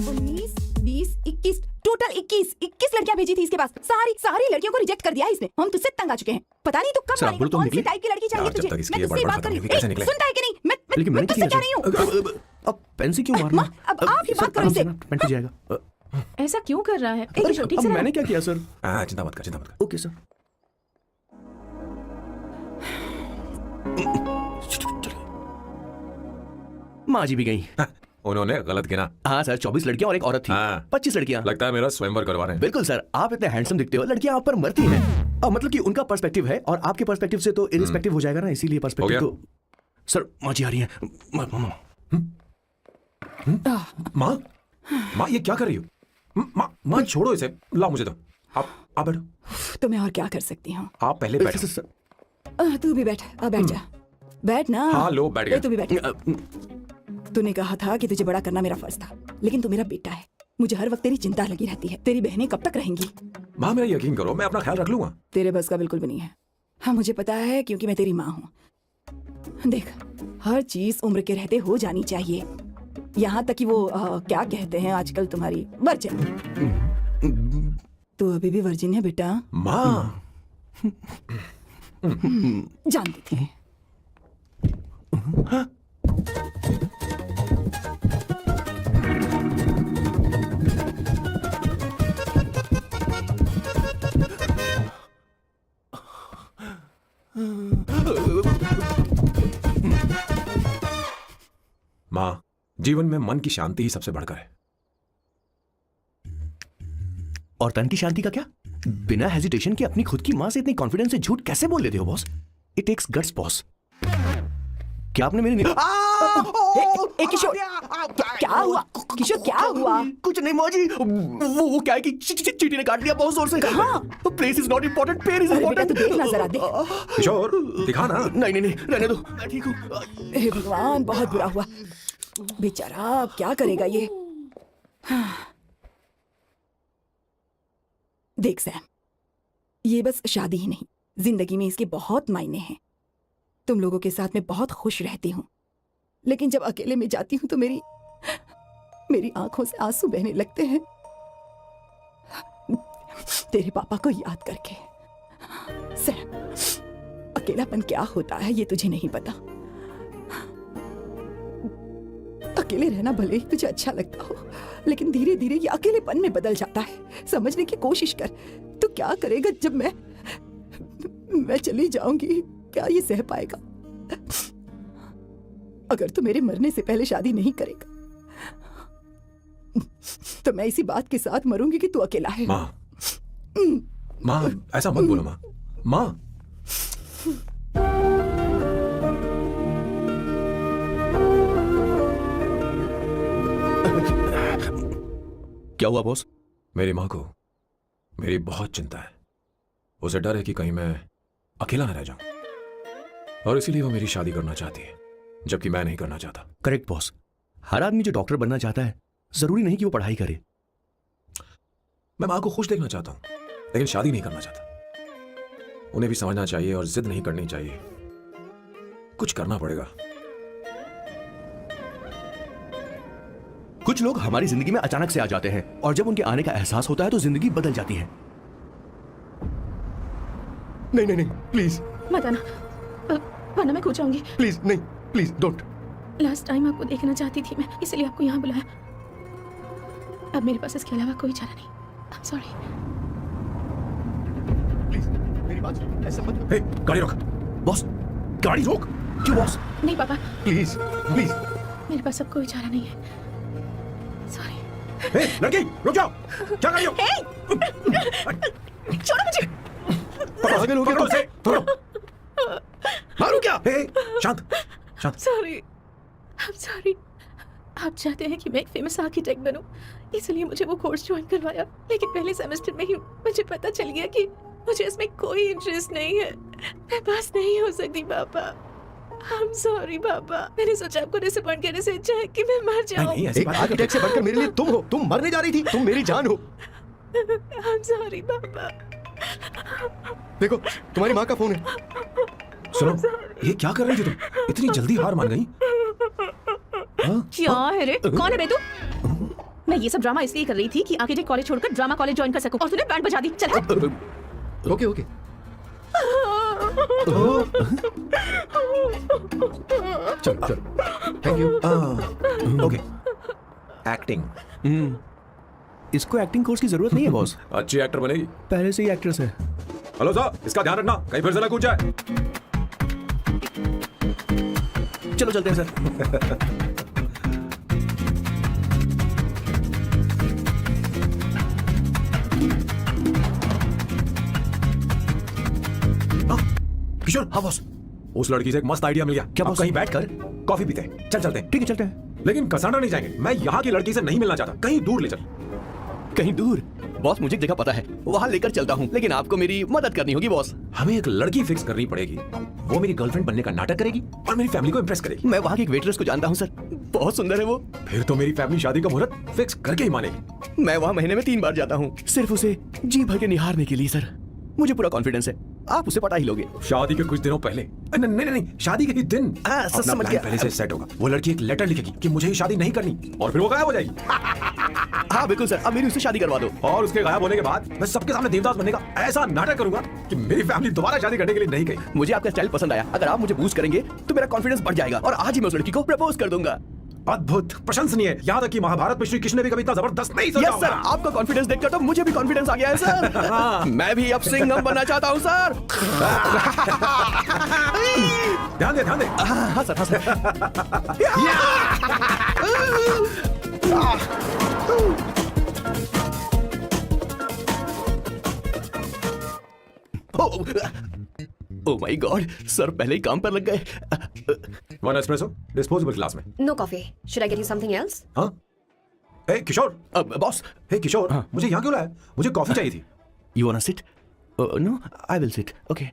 19, 20, 21, टोटल 21 लड़कियां भेजी थी इसके पास। सारी लड़कियों को रिजेक्ट कर दिया है इसने। हम तुझसे तंग आ चुके हैं। पता नहीं तू कब सर, आप बोलो तो कौन सी निकले। टाइप की लड़की चाहिए यार, जब तुझे? तक इसकी मैं ये तुझसे बड़बड़ बात कर खत्म रही नहीं हुई, कैसे हूँ। निकले? सुनता है कि नहीं? लेकिन मैं मैंने तुझसे किसी कह रही हूँ। अब पेंसिल क्यों मारना? माँ, अब आप ही बात करो आराम से इससे। ना, पेन टूट जाएगा। ऐसा क्यों कर रहा है? एक मिनट, ठीक अब से मैंने क्या किया सर? चिंता मत कर, चिंता मत कर। Okay sir. माँ जी भी गई। उन्होंने गलत गिना। हाँ सर, 24 लड़कियां और एक औरत थी। हाँ। 25 लड़कियां। लगता है मेरा स्वयंवर करवा रहे हैं। बिल्कुल सर, आप इतने हैंडसम दिखते हो, लड़कियां आप पर मरती हैं। मतलब कि उनका पर्सपेक्टिव है और आपके पर्सपेक्टिव से तो इरिस्पेक्टिव हो जाएगा ना, इसीलिए पर्सपेक्टिव हो तो। सर माँ जी आ रही है। माँ, माँ ये क्या कर रही हो? माँ छोड़ो इसे, लाओ मुझे तो। आप बैठो। तो मैं और क्या कर सकती हूँ? आप पहले बैठो। सर, तू भी बैठ, अब बैठ जा। बैठ ना। हाँ लो, बैठ गया। तू भी बैठ। तूने कहा था कि तुझे बड़ा करना मेरा फर्ज था, लेकिन तू मेरा बेटा है। मुझे हर वक्त तेरी चिंता लगी रहती है। तेरी बहनें कब तक रहेंगी? माँ मेरा यकीन करो, मैं अपना ख्याल रख लूंगा। तेरे बस का बिल्कुल भी नहीं है। हाँ मुझे पता है, क्योंकि मैं तेरी माँ हूँ। देख, हर चीज उम्र के रहते हो जानी चाहिए, यहाँ तक कि वो क्या कहते हैं आजकल तुम्हारी वर्जिन। तू अभी भी वर्जिन है बेटा? माँ जानती थी। जीवन में मन की शांति ही सबसे बढ़कर है। और तन की शांति का क्या? बिना हेजिटेशन के अपनी खुद की मां से इतनी कॉन्फिडेंस से झूठ कैसे बोल लेते हो boss? It takes guts boss. क्या आपने मेरी किशोर, क्या हुआ? किशोर, क्या हुआ? कुछ नहीं मौजी, वो क्या है कि चींटी ने काट लिया बहुत जोर से। कहाँ? Place is not important, pen is अरे बेटा, इम्पोर्टेंट। तू देखना जरा, देख। किशोर दिखा ना। नहीं नहीं नहीं, रहने दो, मैं ठीक हूँ। हे भगवान, बहुत बुरा हुआ। बेचारा अब क्या करेगा ये? देख सैम, ये बस शादी ही नहीं, जिंदगी में इसके बहुत मायने हैं। तुम लोगों के साथ मैं बहुत खुश रहती हूँ, लेकिन जब अकेले में जाती हूँ तो मेरी आंखों से आंसू बहने लगते हैं, तेरे पापा को याद करके। सैम, अकेलापन क्या होता है ये तुझे नहीं पता। अकेले रहना भले ही तुझे अच्छा लगता हो, लेकिन धीरे धीरे ये अकेलेपन में बदल जाता है। समझने की कोशिश कर। तो क्या करेगा जब मैं चली जाऊंगी? क्या ये सह पाएगा? अगर तू मेरे मरने से पहले शादी नहीं करेगा तो मैं इसी बात के साथ मरूंगी कि तू अकेला है। माँ, माँ ऐसा मत बोलो माँ। माँ, क्या हुआ बॉस? मेरी माँ को मेरी बहुत चिंता है। उसे डर है कि कहीं मैं अकेला न रह जाऊं, और इसीलिए वो मेरी शादी करना चाहती है, जबकि मैं नहीं करना चाहता। Correct boss. हर आदमी जो डॉक्टर बनना चाहता है जरूरी नहीं कि वो पढ़ाई करे। मैं माँ को खुश देखना चाहता हूं, लेकिन शादी नहीं करना चाहता। उन्हें भी समझना चाहिए और जिद नहीं करनी चाहिए। कुछ करना पड़ेगा। कुछ लोग हमारी जिंदगी में अचानक से आ जाते हैं, और जब उनके आने का एहसास होता है तो जिंदगी बदल जाती है। नहीं नहीं नहीं, प्लीज मत आना, वरना मैं खो जाऊंगी। प्लीज नहीं, प्लीज डोंट। लास्ट टाइम आपको देखना चाहती थी मैं, इसलिए आपको यहाँ बुलाया। अब मेरे पास इसके अलावा कोई चारा नहीं। I'm sorry। प्लीज मेरी बात सुनो, ऐसा मत। हे, गाड़ी रोक। बॉस, गाड़ी रोक। क्यों बॉस? नहीं पापा, प्लीज प्लीज। मेरे पास अब कोई चारा नहीं है। सॉरी। हे, लड़की रुक जाओ। क्या कर रही हो? छोड़ो मुझे। पागल हो गया पकड़ो उसे, पकड़ो। मारू क्या? हे, शांत शांत। Sorry, I'm sorry। आप चाहते हैं कि मैं एक फेमस आर्किटेक्ट बनूं, इसलिए मुझे वो कोर्स ज्वाइन करवाया, लेकिन पहले सेमेस्टर में ही मुझे पता चल गया कि मुझे इसमें कोई इंटरेस्ट नहीं है। मैं पास नहीं हो सकती पापा। I'm sorry पापा। मैंने सोचा आपको डिसअपॉइंट करने से अच्छा है कि मैं मर जाऊं। नहीं, ऐसी एक बात आर्किटेक्ट से बढ़कर मेरे लिए तुम हो। तुम मरने जा रही थी, तुम मेरी जान हो। I'm sorry पापा। देखो, तुम्हारी माँ का फोन है। सुनो, ये क्या कर रही थी तुम? इतनी जल्दी हार मान गई? क्या है रे? कौन है बे तू? मैं ये सब ड्रामा इसलिए कर रही थी कि आर्किटेक्ट कॉलेज छोड़कर ड्रामा कॉलेज ज्वाइन कर सकूं, और तूने बैंड बजा दी। चल हट। Okay okay. चलो चलो, थैंक यू। ओके। एक्टिंग। इसको एक्टिंग कोर्स की जरूरत नहीं है बॉस। अच्छी एक्टर बनेगी। पहले से ही एक्ट्रेस है। हेलो सर, इसका ध्यान रखना, कहीं फिर से ना कूद जाए। चलो चलते हैं सर। किशोर। हाँ बॉस, उस लड़की से एक मस्त आइडिया मिल गया। क्या अब बॉस? कहीं बैठकर कॉफी पीते हैं। चल चलते हैं। ठीक है चलते हैं। लेकिन कसाना नहीं जाएंगे। मैं यहाँ की लड़की से नहीं मिलना चाहता। कहीं दूर ले चल। कहीं दूर? बॉस मुझे एक जगह पता है, वहाँ लेकर चलता हूँ, लेकिन आपको मेरी मदद करनी होगी बॉस। हमें एक लड़की फिक्स करनी पड़ेगी। वो मेरी गर्लफ्रेंड बनने का नाटक करेगी और मेरी फैमिली को इम्प्रेस करेगी। मैं वहाँ की एक वेटरेस को जानता हूँ सर, बहुत सुंदर है वो। फिर तो मेरी फैमिली शादी का मुहूर्त फिक्स करके ही मानेगी। मैं वहाँ महीने में 3 बार जाता हूँ, सिर्फ उसे जी भर के निहारने के लिए सर। मुझे पूरा कॉन्फिडेंस है आप उसे पटा ही लोगे। शादी के कुछ दिनों पहले। नहीं नहीं नहीं, शादी के ही दिन समझ अपना प्लान गया। पहले से सेट होगा। वो लड़की एक लेटर लिखेगी कि मुझे ये शादी नहीं करनी, और फिर वो गायब हो जाएगी। हाँ बिल्कुल सर, अब मेरी उससे शादी करवा दो। और उसके गायब होने के बाद मैं सबके सामने देवदास बनने का ऐसा नाटक करूंगा कि मेरी फैमिली दोबारा शादी करने के लिए नहीं गई। मुझे आपका स्टाइल पसंद आया। अगर आप मुझे बूस्ट करेंगे तो मेरा कॉन्फिडेंस बढ़ जाएगा, और आज ही मैं उस लड़की को प्रपोज कर दूंगा। अद्भुत, प्रशंसनीय। यहाँ तक कि महाभारत में श्री कृष्ण ने भी कभी इतना जबरदस्त नहीं सोचा यस सर, होगा। आपका कॉन्फिडेंस देखकर तो मुझे भी कॉन्फिडेंस आ गया है सर। मैं भी अब सिंघम बनना चाहता हूँ सर। ध्यान दे ध्यान दे। हाँ सर, हाँ sir. Oh my god, sir पहले ही काम पर लग गए। वन एस्प्रेसो डिस्पोजेबल ग्लास में। No coffee. Should I get you something else? हाँ? ए किशोर, बॉस, हे किशोर, मुझे यहाँ क्यों लाया? मुझे कॉफी चाहिए थी। You want to sit? No, I will sit. Okay.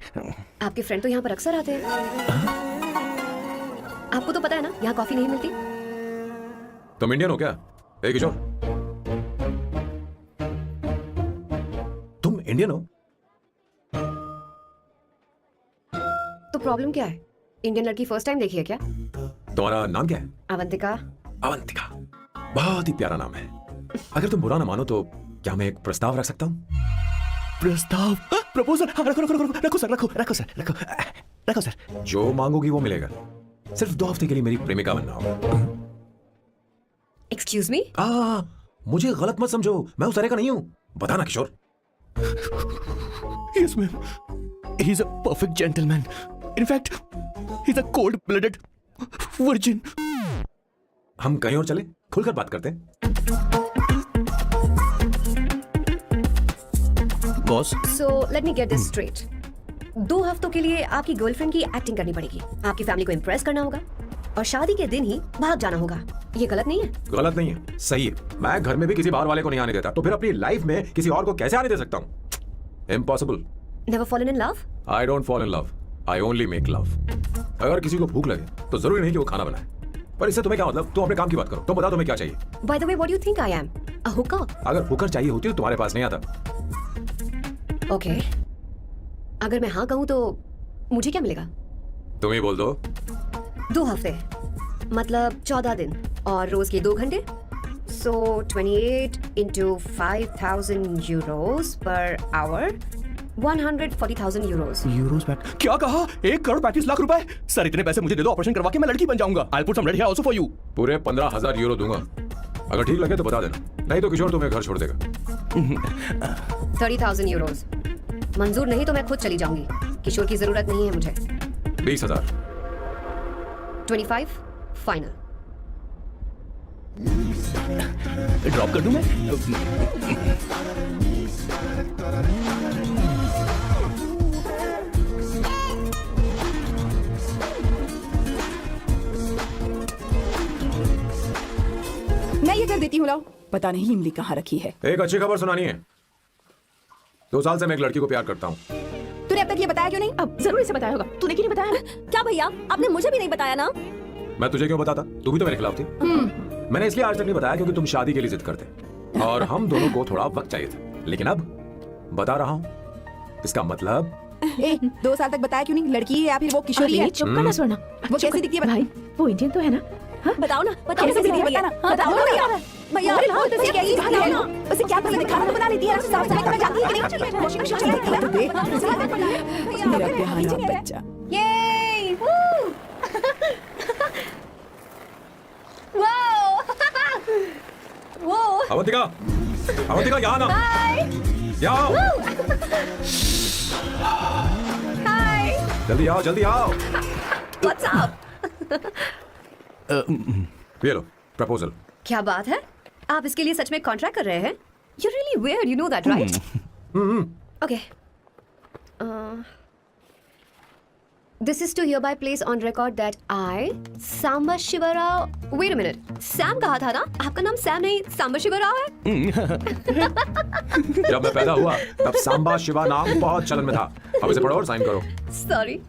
आपके फ्रेंड तो यहाँ पर अक्सर आते हैं। आपको तो पता है ना यहाँ कॉफी नहीं मिलती। तुम इंडियन हो क्या? ए किशोर, तुम इंडियन हो? तो प्रॉब्लम क्या है? इंडियन लड़की फर्स्ट टाइम देखी है क्या? तुम्हारा नाम क्या है? अवंतिका। अवंतिका, बहुत ही प्यारा नाम है। अगर तुम बुरा ना मानो तो क्या मैं एक प्रस्ताव रख सकता हूँ? प्रस्ताव? प्रपोजल? रखो रखो रखो रखो सर, रखो रखो सर, रखो रखो सर। जो मांगोगी वो मिलेगा। सिर्फ 2 हफ्ते के लिए मेरी प्रेमिका बनना होगा। Excuse me? मुझे गलत मत समझो, मैं उस तरह का नहीं हूँ। बताना किशोर। Yes, ma'am. He's a perfect gentleman. In fact, he's a cold-blooded virgin. हम कहीं और चले, खुलकर बात करते हैं। Boss, so let me get this straight. 2 हफ्तों के लिए आपकी गर्लफ्रेंड की एक्टिंग करनी पड़ेगी, आपकी फैमिली को इम्प्रेस करना होगा और शादी के दिन ही भाग जाना होगा। ये गलत नहीं है? गलत नहीं है, सही है। मैं घर में भी किसी बाहर वाले को नहीं आने देता, तो फिर अपनी लाइफ में किसी और को कैसे आने दे सकता हूँ? Impossible. Never fallen in love? I don't fall in love, I only make love. अगर किसी को भूख लगे तो जरूरी नहीं कि वो खाना बनाए, पर इससे तुम्हें क्या मतलब? तुम अपने काम की बात करो। तुम बताओ तुम्हें क्या चाहिए? Bye the way, what do you think I am? A Hooker? अगर हुकर चाहिए होती तो तुम्हारे पास नहीं आता। ओके, अगर मैं हाँ कहूँ तो मुझे क्या मिलेगा? तुम ही बोल दो। 2 हफ्ते मतलब 14 दिन और रोज के 2 घंटे। सो 28 into 5,000 euros per hour, 140,000 euros. Euros back? क्या कहा? 1 करोड़ 35 लाख रुपए? सर इतने पैसे मुझे दे दो, ऑपरेशन करवा के मैं लड़की बन जाऊंगा। I'll put some red hair also for you. पूरे 15,000 यूरो दूंगा। अगर ठीक लगे तो बता देना, नहीं तो किशोर तुम्हें घर छोड़ देगा। 30,000 euros. मंजूर नहीं तो मैं खुद चली जाऊंगी। किशोर की जरूरत नहीं है मुझे। 20,000। 25 फाइनल। ड्रॉप कर दूं मैं? मैं ये कर देती हूँ, लाओ। पता नहीं इमली कहाँ रखी है। एक अच्छी खबर सुनानी है। 2 साल से मैं एक लड़की को प्यार करता हूँ। तूने अब तक ये बताया क्यों नहीं? अब जरूर इसे बताया होगा। तूने क्यों नहीं बताया? क्या भैया, आपने मुझे भी नहीं बताया ना? मैं तुझे क्यों बताता? तू भी तो मेरे खिलाफ थी। मैंने इसलिए आज तक नहीं बताया क्योंकि तुम शादी के लिए जिद करते और हम दोनों को थोड़ा वक्त चाहिए था। लेकिन अब बता रहा हूँ, इसका मतलब 2 साल तक बताया क्यों नहीं? लड़की है या फिर वो किशोरी है? चुप करना स्वर्ण। वो कैसी दिखती है? भाई वो इंडियन तो है ना? बताओ ना, बताओ कैसे दिखती है? भैया। बताओ ना भैया। भैया, उसे क्या है ना? उसे क्या पसंद है? खाना तो बना लेती है, साफ सफाई करना जानती है कि नहीं? वॉशिंग मशीन चलाती है तो देख। मेरा प्यारा बच्चा। ये वो अवंतिका, अवंतिका यहाँ ना, यहाँ आओ। जल्दी आओ, जल्दी आओ। What's up? ये लो प्रपोजल। क्या बात है? आप इसके लिए सच में कॉन्ट्रैक्ट कर रहे हैं? You're really weird, you know that, right? Okay. This is to hereby place on record that I, Samba Shiva Rao. Wait a minute. Sam कहा था ना? आपका नाम सैम नहीं सांबा शिवा राव है? जब मैं पैदा हुआ तब सांबा शिवा नाम बहुत चलन में था। अब इसे पढ़ो और साइन करो। Sorry.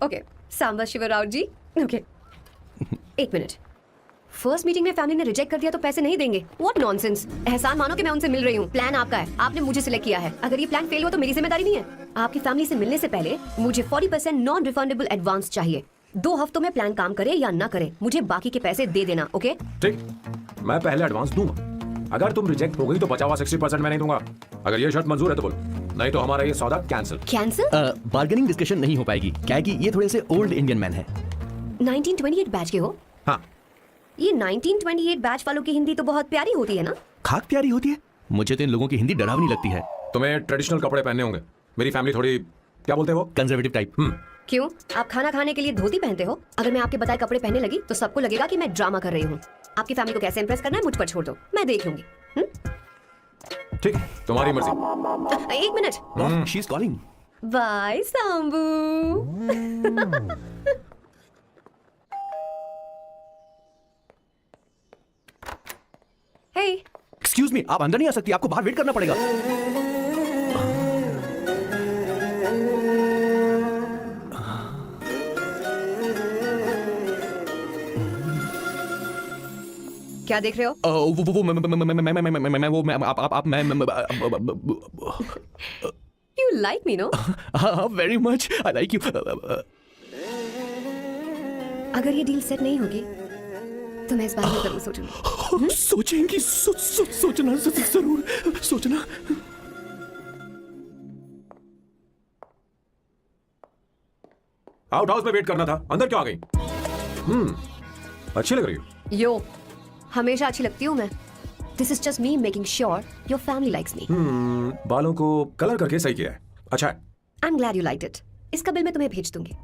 Okay. Samba Shiva Rao ji. Okay. 1 minute. First meeting में फैमिली ने रिजेक्ट कर दिया तो पैसे नहीं देंगे? What nonsense. एहसान मानो कि मैं उनसे मिल रही हूँ। प्लान आपका है, आपने मुझे सिलेक्ट किया है। अगर ये प्लान फेल हुआ तो मेरी जिम्मेदारी नहीं है। आपकी फैमिली से मिलने से पहले मुझे 40% नॉन रिफंडेबल एडवांस चाहिए। 2 हफ्तों में प्लान काम करे या ना करे, मुझे बाकी के पैसे दे देना। ओके? ठीक, मैं पहले एडवांस दूंगा। अगर तुम रिजेक्ट हो गई तो बचा हुआ 60% मैं नहीं दूंगा। अगर ये शर्त मंजूर है तो बोलो, नहीं तो हमारा ये सौदा कैंसिल। कैंसिल? बार्गेनिंग डिस्कशन नहीं हो पाएगी, क्या है कि ये थोड़े से ओल्ड इंडियन मैन है। 1928 बैच के हो? हाँ। ये 1928 बैच वालों की हिंदी तो बहुत प्यारी होती है ना? खाक प्यारी होती है? मुझे तो इन लोगों की हिंदी डरावनी लगती है। तुम्हें ट्रेडिशनल कपड़े पहनने होंगे। मेरी फैमिली थोड़ी क्या बोलते हैं वो, कंजर्वेटिव टाइप। क्यों? आप खाना खाने के लिए धोती पहनते हो? अगर मैं आपके बताए कपड़े पहनने लगी तो सबको लगेगा कि मैं ड्रामा कर रही हूँ। आपकी फैमिली को कैसे इंप्रेस करना है मुझ पर छोड़ दो, मैं देख लूंगी। ठीक, तुम्हारी मर्जी। एक minute. She is calling. Bye Sambu. Hey, excuse me, आप अंदर नहीं आ सकती, आपको बाहर वेट करना पड़ेगा। क्या देख रहे हो? You like me, no? Very much, I like you. अगर ये डील सेट नहीं होगी तो मैं इस बारे में जरूर सोचूंगी। सोचेंगी, सोचना जरूर सोचना। आउट हाउस में वेट करना था, अंदर क्यों आ गई? अच्छी लग रही हो। यो, हमेशा अच्छी लगती हूँ मैं। This is just me making sure your family likes me. बालों को कलर करके सही किया है, अच्छा है। I am glad you liked it. इसका बिल मैं तुम्हें भेज दूंगी।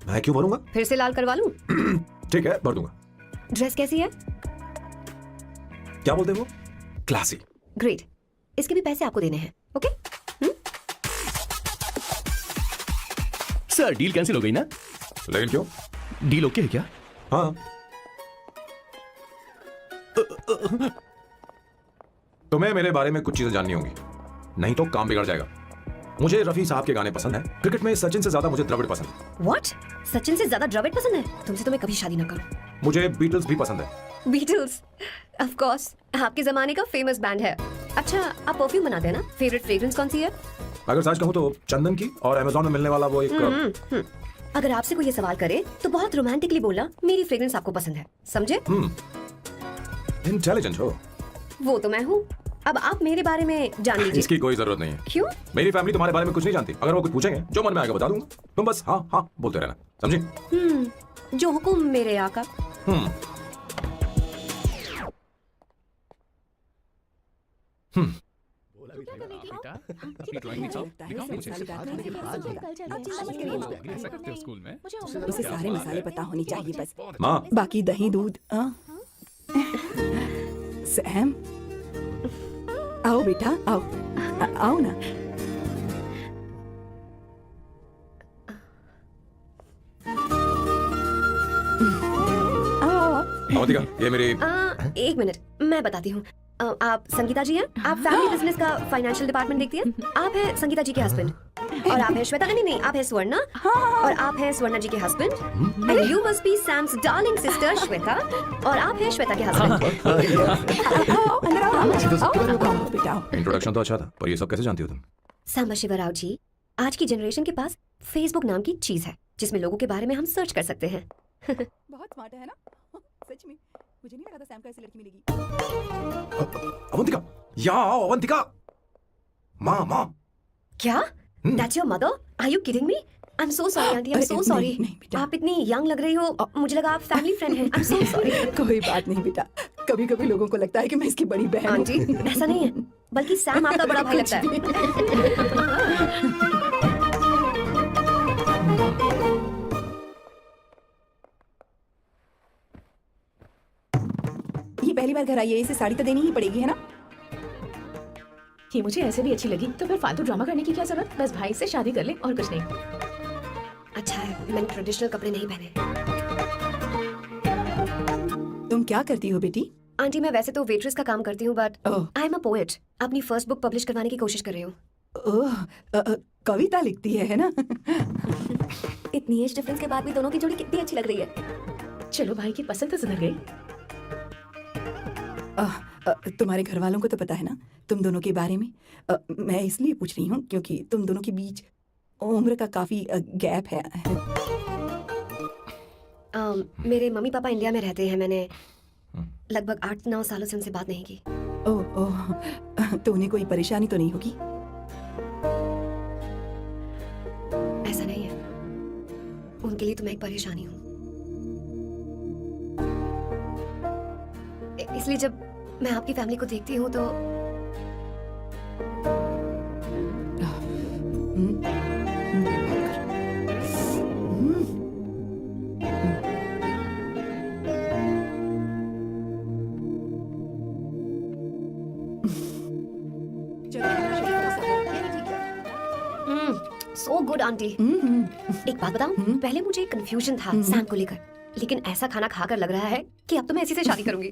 मैं क्यों भरूंगा? फिर से लाल करवा लूं? ठीक है, भर दूंगा। ड्रेस कैसी है? क्या बोलते हो? क्लासी। ग्रेट। इसके भी पैसे आपको देने हैं, ओके? सर, डील कैंसिल हो गई ना? लेकिन क्यों? डील ओके है क्या? हाँ। तुम्हें मेरे बारे में कुछ चीजें जाननी होंगी, नहीं तो काम बिगड़ जाएगा। मुझे रफी साहब के गाने पसंद है। क्रिकेट में सचिन से ज्यादा मुझे द्रविड़ पसंद है। व्हाट? सचिन से ज्यादा द्रविड़ पसंद है? तुमसे तो मैं कभी शादी ना करूं। मुझे बीटल्स भी पसंद है। बीटल्स? ऑफ कोर्स, आपके जमाने का फेमस बैंड है। अच्छा, आप परफ्यूम बनाते हैं ना? फेवरेट फ्रेग्रेंस कौन सी है? अगर सच कहूँ तो चंदन की, और अमेज़न में मिलने वाला वो एक अगर आपसे कोई ये सवाल करे तो बहुत रोमांटिकली बोलना मेरी फ्रेग्रेंस आपको पसंद है, समझे? इंटेलिजेंट हो। वो तो मैं हूँ। अब आप मेरे बारे में जान लीजिए। इसकी कोई जरूरत नहीं है। क्यों? मेरी फैमिली तुम्हारे बारे में कुछ नहीं जानती। अगर वो कुछ पूछेंगे, जो मन में आएगा बता दूंगा। तुम बस हाँ हाँ बोलते रहना, समझी? जो हुकुम मेरे आका। स्कूल में उसे सारे मसाले पता होनी चाहिए बस। माँ, बाकी दही दूध। सैम, आओ बेटा, आओ। आओ ना। आओ। अवंतिका, ये मेरी एक मिनट, मैं बताती हूँ। आप संगीता जी हैं? आप फैमिली बिजनेस का फाइनेंशियल डिपार्टमेंट देखती हैं? आप हैं संगीता जी के हस्बैंड, और आप हैं श्वेता। नहीं, आप हैं स्वर्णा, और आप हैं स्वर्णा जी के husband, and you must be Sam's darling sister Shweta, और आप हैं श्वेता के हस्बैंड। आओ, अंदर आओ। आओ बेटा, आओ। इंट्रोडक्शन तो अच्छा था, पर ये सब कैसे जानती हो तुम? सांबा शिवराव जी, आज की जनरेशन के पास फेसबुक नाम की चीज है जिसमें लोगों के बारे में हम सर्च कर सकते हैं। बहुत स्मार्ट है ना? सच में मुझे नहीं लगा था सैम को ऐसी लड़की मिलेगी। अवंतिका, यहाँ आओ अवंतिका। माँ माँ। क्या? That's your mother? Are you kidding me? I'm so sorry, auntie. I'm so sorry. नहीं बेटा। आप इतनी यंग लग रही हो, मुझे लगा आप फैमिली फ्रेंड हैं। I'm so sorry. कोई बात नहीं बेटा, कभी कभी लोगों को लगता है कि मैं इसकी बड़ी बहन हूँ। आंटी, ऐसा नहीं है, बल्कि सैम आपका बड़ा भाई लगता है। ये पहली बार घर आई है, इसे साड़ी तो देनी ही पड़ेगी, है ना? ये मुझे ऐसे भी अच्छी लगी, तो फिर फालतू ड्रामा करने की क्या जरूरत? बस भाई से शादी कर ले और कुछ नहीं। अच्छा है, मैंने ट्रेडिशनल कपड़े नहीं पहने। तुम क्या करती हो बेटी? आंटी, मैं वैसे तो वेट्रेस का काम करती हूँ, but oh. I am a poet. अपनी फर्स्ट बुक पब्लिश करवाने की कोशिश कर रही हूँ। ओह, कविता लिखती है ना? इतनी एज डिफरेंस के बाद भी दोनों की जोड़ी कितनी अच्छी लग रही है। चलो, भाई की पसंद तो सुधर गई। तुम्हारे घर वालों को तो पता है ना तुम दोनों के बारे में? मैं इसलिए पूछ रही हूँ क्योंकि तुम दोनों के बीच उम्र का काफी गैप है। मेरे मम्मी पापा इंडिया में रहते हैं। मैंने लगभग 8-9 सालों से उनसे बात नहीं की। ओह, तो उन्हें कोई परेशानी तो नहीं होगी? ऐसा नहीं है, उनके लिए तो मैं एक परेशानी हूँ। इसलिए जब मैं आपकी फैमिली को देखती हूँ तो सो गुड आंटी। एक बात बताऊं, पहले मुझे कंफ्यूजन था सैम को लेकर, लेकिन ऐसा खाना खाकर लग रहा है कि अब तो मैं इसी से शादी करूंगी।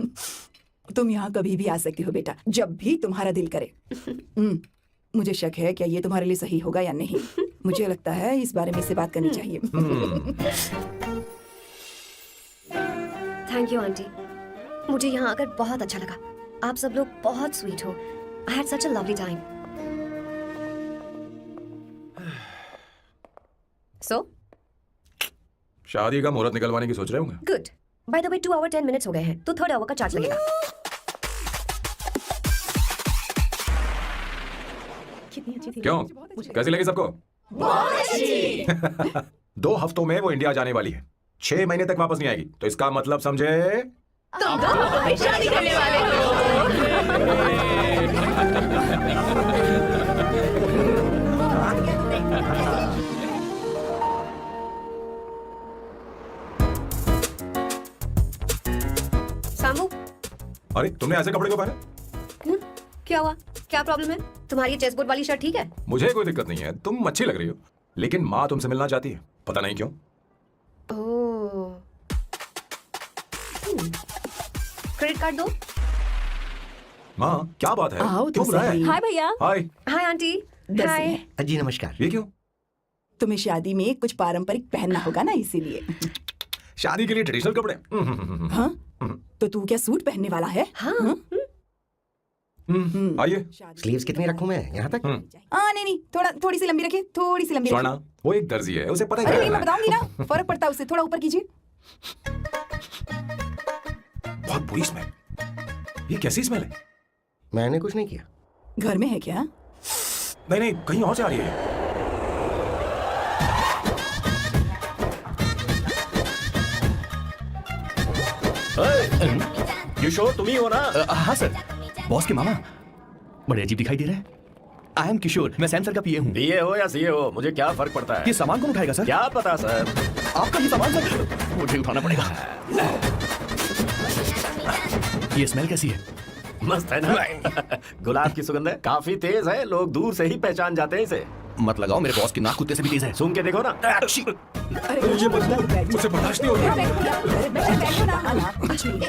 तुम यहाँ कभी भी आ सकती हो बेटा, जब भी तुम्हारा दिल करे। मुझे शक है क्या ये तुम्हारे लिए सही होगा या नहीं। मुझे लगता है इस बारे में इससे बात करनी चाहिए। थैंक यू आंटी, मुझे यहाँ आकर बहुत अच्छा लगा। आप सब लोग बहुत स्वीट हो। I had such a lovely time. So शादी का मुहूर्त निकलवाने की सोच रहे होंगे। Good. By the way 2 hour 10 minutes हो गए हैं, तो 3rd आवर का चार्ज लगेगा। कितनी अच्छी थी। क्यों, कैसी लगी सबको? 2 हफ्तों में वो इंडिया जाने वाली है, 6 महीने तक वापस नहीं आएगी, तो इसका मतलब समझे तुम दोनों शादी करने वाले हो। सामू, अरे तुमने ऐसे कपड़े क्यों पहने? क्या हुआ? क्या प्रॉब्लम है? तुम्हारी चेस्ट बोर्ड वाली शर्ट ठीक है? मुझे कोई दिक्कत नहीं है, तुम अच्छी लग रही हो, लेकिन माँ तुमसे मिलना चाहती है, पता नहीं क्यों। ओह। क्रेडिट कार्ड दो। माँ क्या बात है, आओ तो क्यों बुलाया है? सही। हाय भैया। हाय, हाय आंटी। दस हाय। हैं। जी नमस्कार। ये क्यों? तुम्हें शादी में कुछ पारंपरिक पहनना होगा ना, इसीलिए। शादी के लिए ट्रेडिशनल कपड़े? हाँ? तो तू क्या सूट पहनने वाला है? हाँ। आइए। स्लीव्स कितनी रखूं मैं यहाँ तक? नहीं, थोड़ी सी लंबी रखिए, थोड़ी सी लंबी स्वर्णा, रखिए। वो एक दर्जी है, उसे पता है अरे क्या नहीं, मैं करना है। बताऊंगी ना, फर्क पड़ता है उससे। थोड़ा ऊपर कीजिए। बहुत बुरी स्मेल, ये कैसी स्मेल है? मैंने कुछ नहीं किया। घर में है क्या? नहीं, कहीं और से आ रही है। यू श्योर तुम ही हो ना? हाँ सर, बॉस के मामा बड़े अजीब दिखाई दे रहे हैं। आई एम किशोर, मैं सैम सर का पीए हूँ। बीए हो या सीए हो, मुझे क्या फर्क पड़ता है? ये सामान कौन उठाएगा सर? क्या पता सर। आपका ये सामान सर मुझे उठाना पड़ेगा। ये स्मेल कैसी है? मस्त है ना? गुलाब की सुगंध है, काफी तेज है, लोग दूर से ही पहचान जाते हैं इसे। मत लगाओ, मेरे बॉस की नाक कुत्ते से भी तेज है। सूंघ के देखो ना। अरे ये बदबू मुझे बर्दाश्त नहीं हो रही। बैठो ना। हाँ, कुछ नहीं।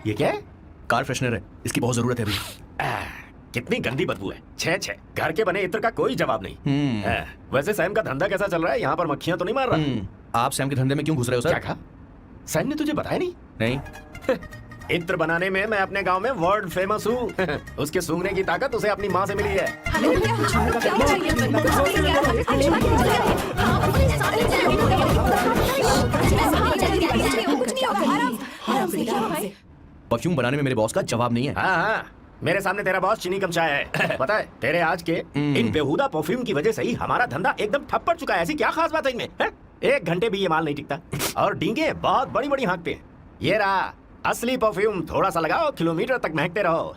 ये क्या है? कार फ्रेशनर है, इसकी बहुत जरूरत है अभी। कितनी गंदी बदबू है। छे घर के बने इत्र का कोई जवाब नहीं। वैसे सैम का धंधा कैसा चल रहा है? यहाँ पर मक्खियां तो नहीं मार रहा? आप सैम के धंधे में क्यों घुस रहे हो सर? क्या कहा? सैम ने तुझे बताया नहीं? नहीं। इत्र बनाने में मैं अपने गांव में वर्ल्ड फेमस हूँ। उसके सूंघने की ताकत उसे अपनी माँ से मिली है। परफ्यूम बनाने में मेरे बॉस का जवाब नहीं है। हाँ, मेरे सामने तेरा बॉस चीनी कम चाय है। पता है, तेरे आज के इन बेहुदा परफ्यूम की वजह से ही हमारा धंधा एकदम ठप पड़ चुका है। ऐसी क्या खास बात है इनमें? 1 घंटे भी ये माल नहीं टिकता, और डींगे बहुत बड़ी बड़ी हाँकते हैं। ये रहा असली परफ्यूम, थोड़ा सा लगाओ, किलोमीटर तक महकते रहो।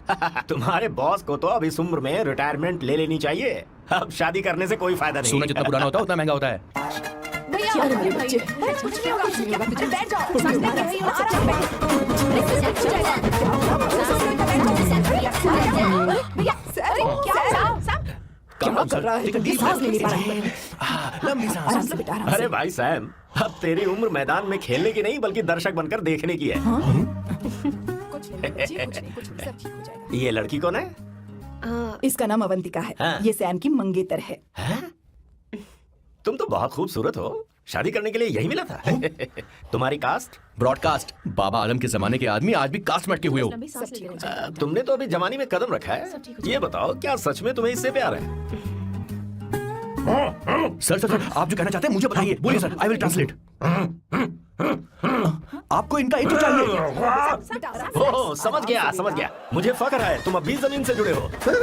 तुम्हारे बॉस को तो अब इस उम्र में रिटायरमेंट ले लेनी चाहिए। अब शादी करने से कोई फायदा नहीं। सोना जितना पुराना होता है उतना महंगा होता है। भैया, अरे मेरे बच्चे, कुछ नहीं होगा, कुछ नहीं होगा, तुझे बैठ जाओ। सांस लेके रहिए, आराम से। भैया, अरे क्या कर रहा है? तुम सांस नहीं ले पा रहे हैं। लंबी सांस। आराम से बेटा, आराम से। अरे भाई सैम, अब तेरी उम्र मैदान में खेलने की नहीं बल्कि दर्शक बनकर देखने की है। कुछ नहीं, बच्चे, कुछ नहीं, सब ठीक हो जाएगा। ये लड़की कौन है? इसका नाम अवंतिका है। हाँ। ये सैम की मंगेतर है। तुम तो बहुत खूबसूरत हो, शादी करने के लिए यही मिला था। तुम्हारी कास्ट? ब्रॉडकास्ट। बाबा आलम के जमाने के आदमी आज भी कास्ट में अटके हुए हो। लंबी सांस लेते रहो। तुमने तो अभी जवानी में कदम रखा है। ये बताओ, क्या सच में तुम्हें इससे प्यार है? सर, आप जो कहना चाहते हैं मुझे बताइए। बोलिए सर, आई विल ट्रांसलेट। आपको इनका इंट्रो चाहिए। ओह, समझ गया। मुझे फख्र है, तुम अभी जमीन से जुड़े हो। क्या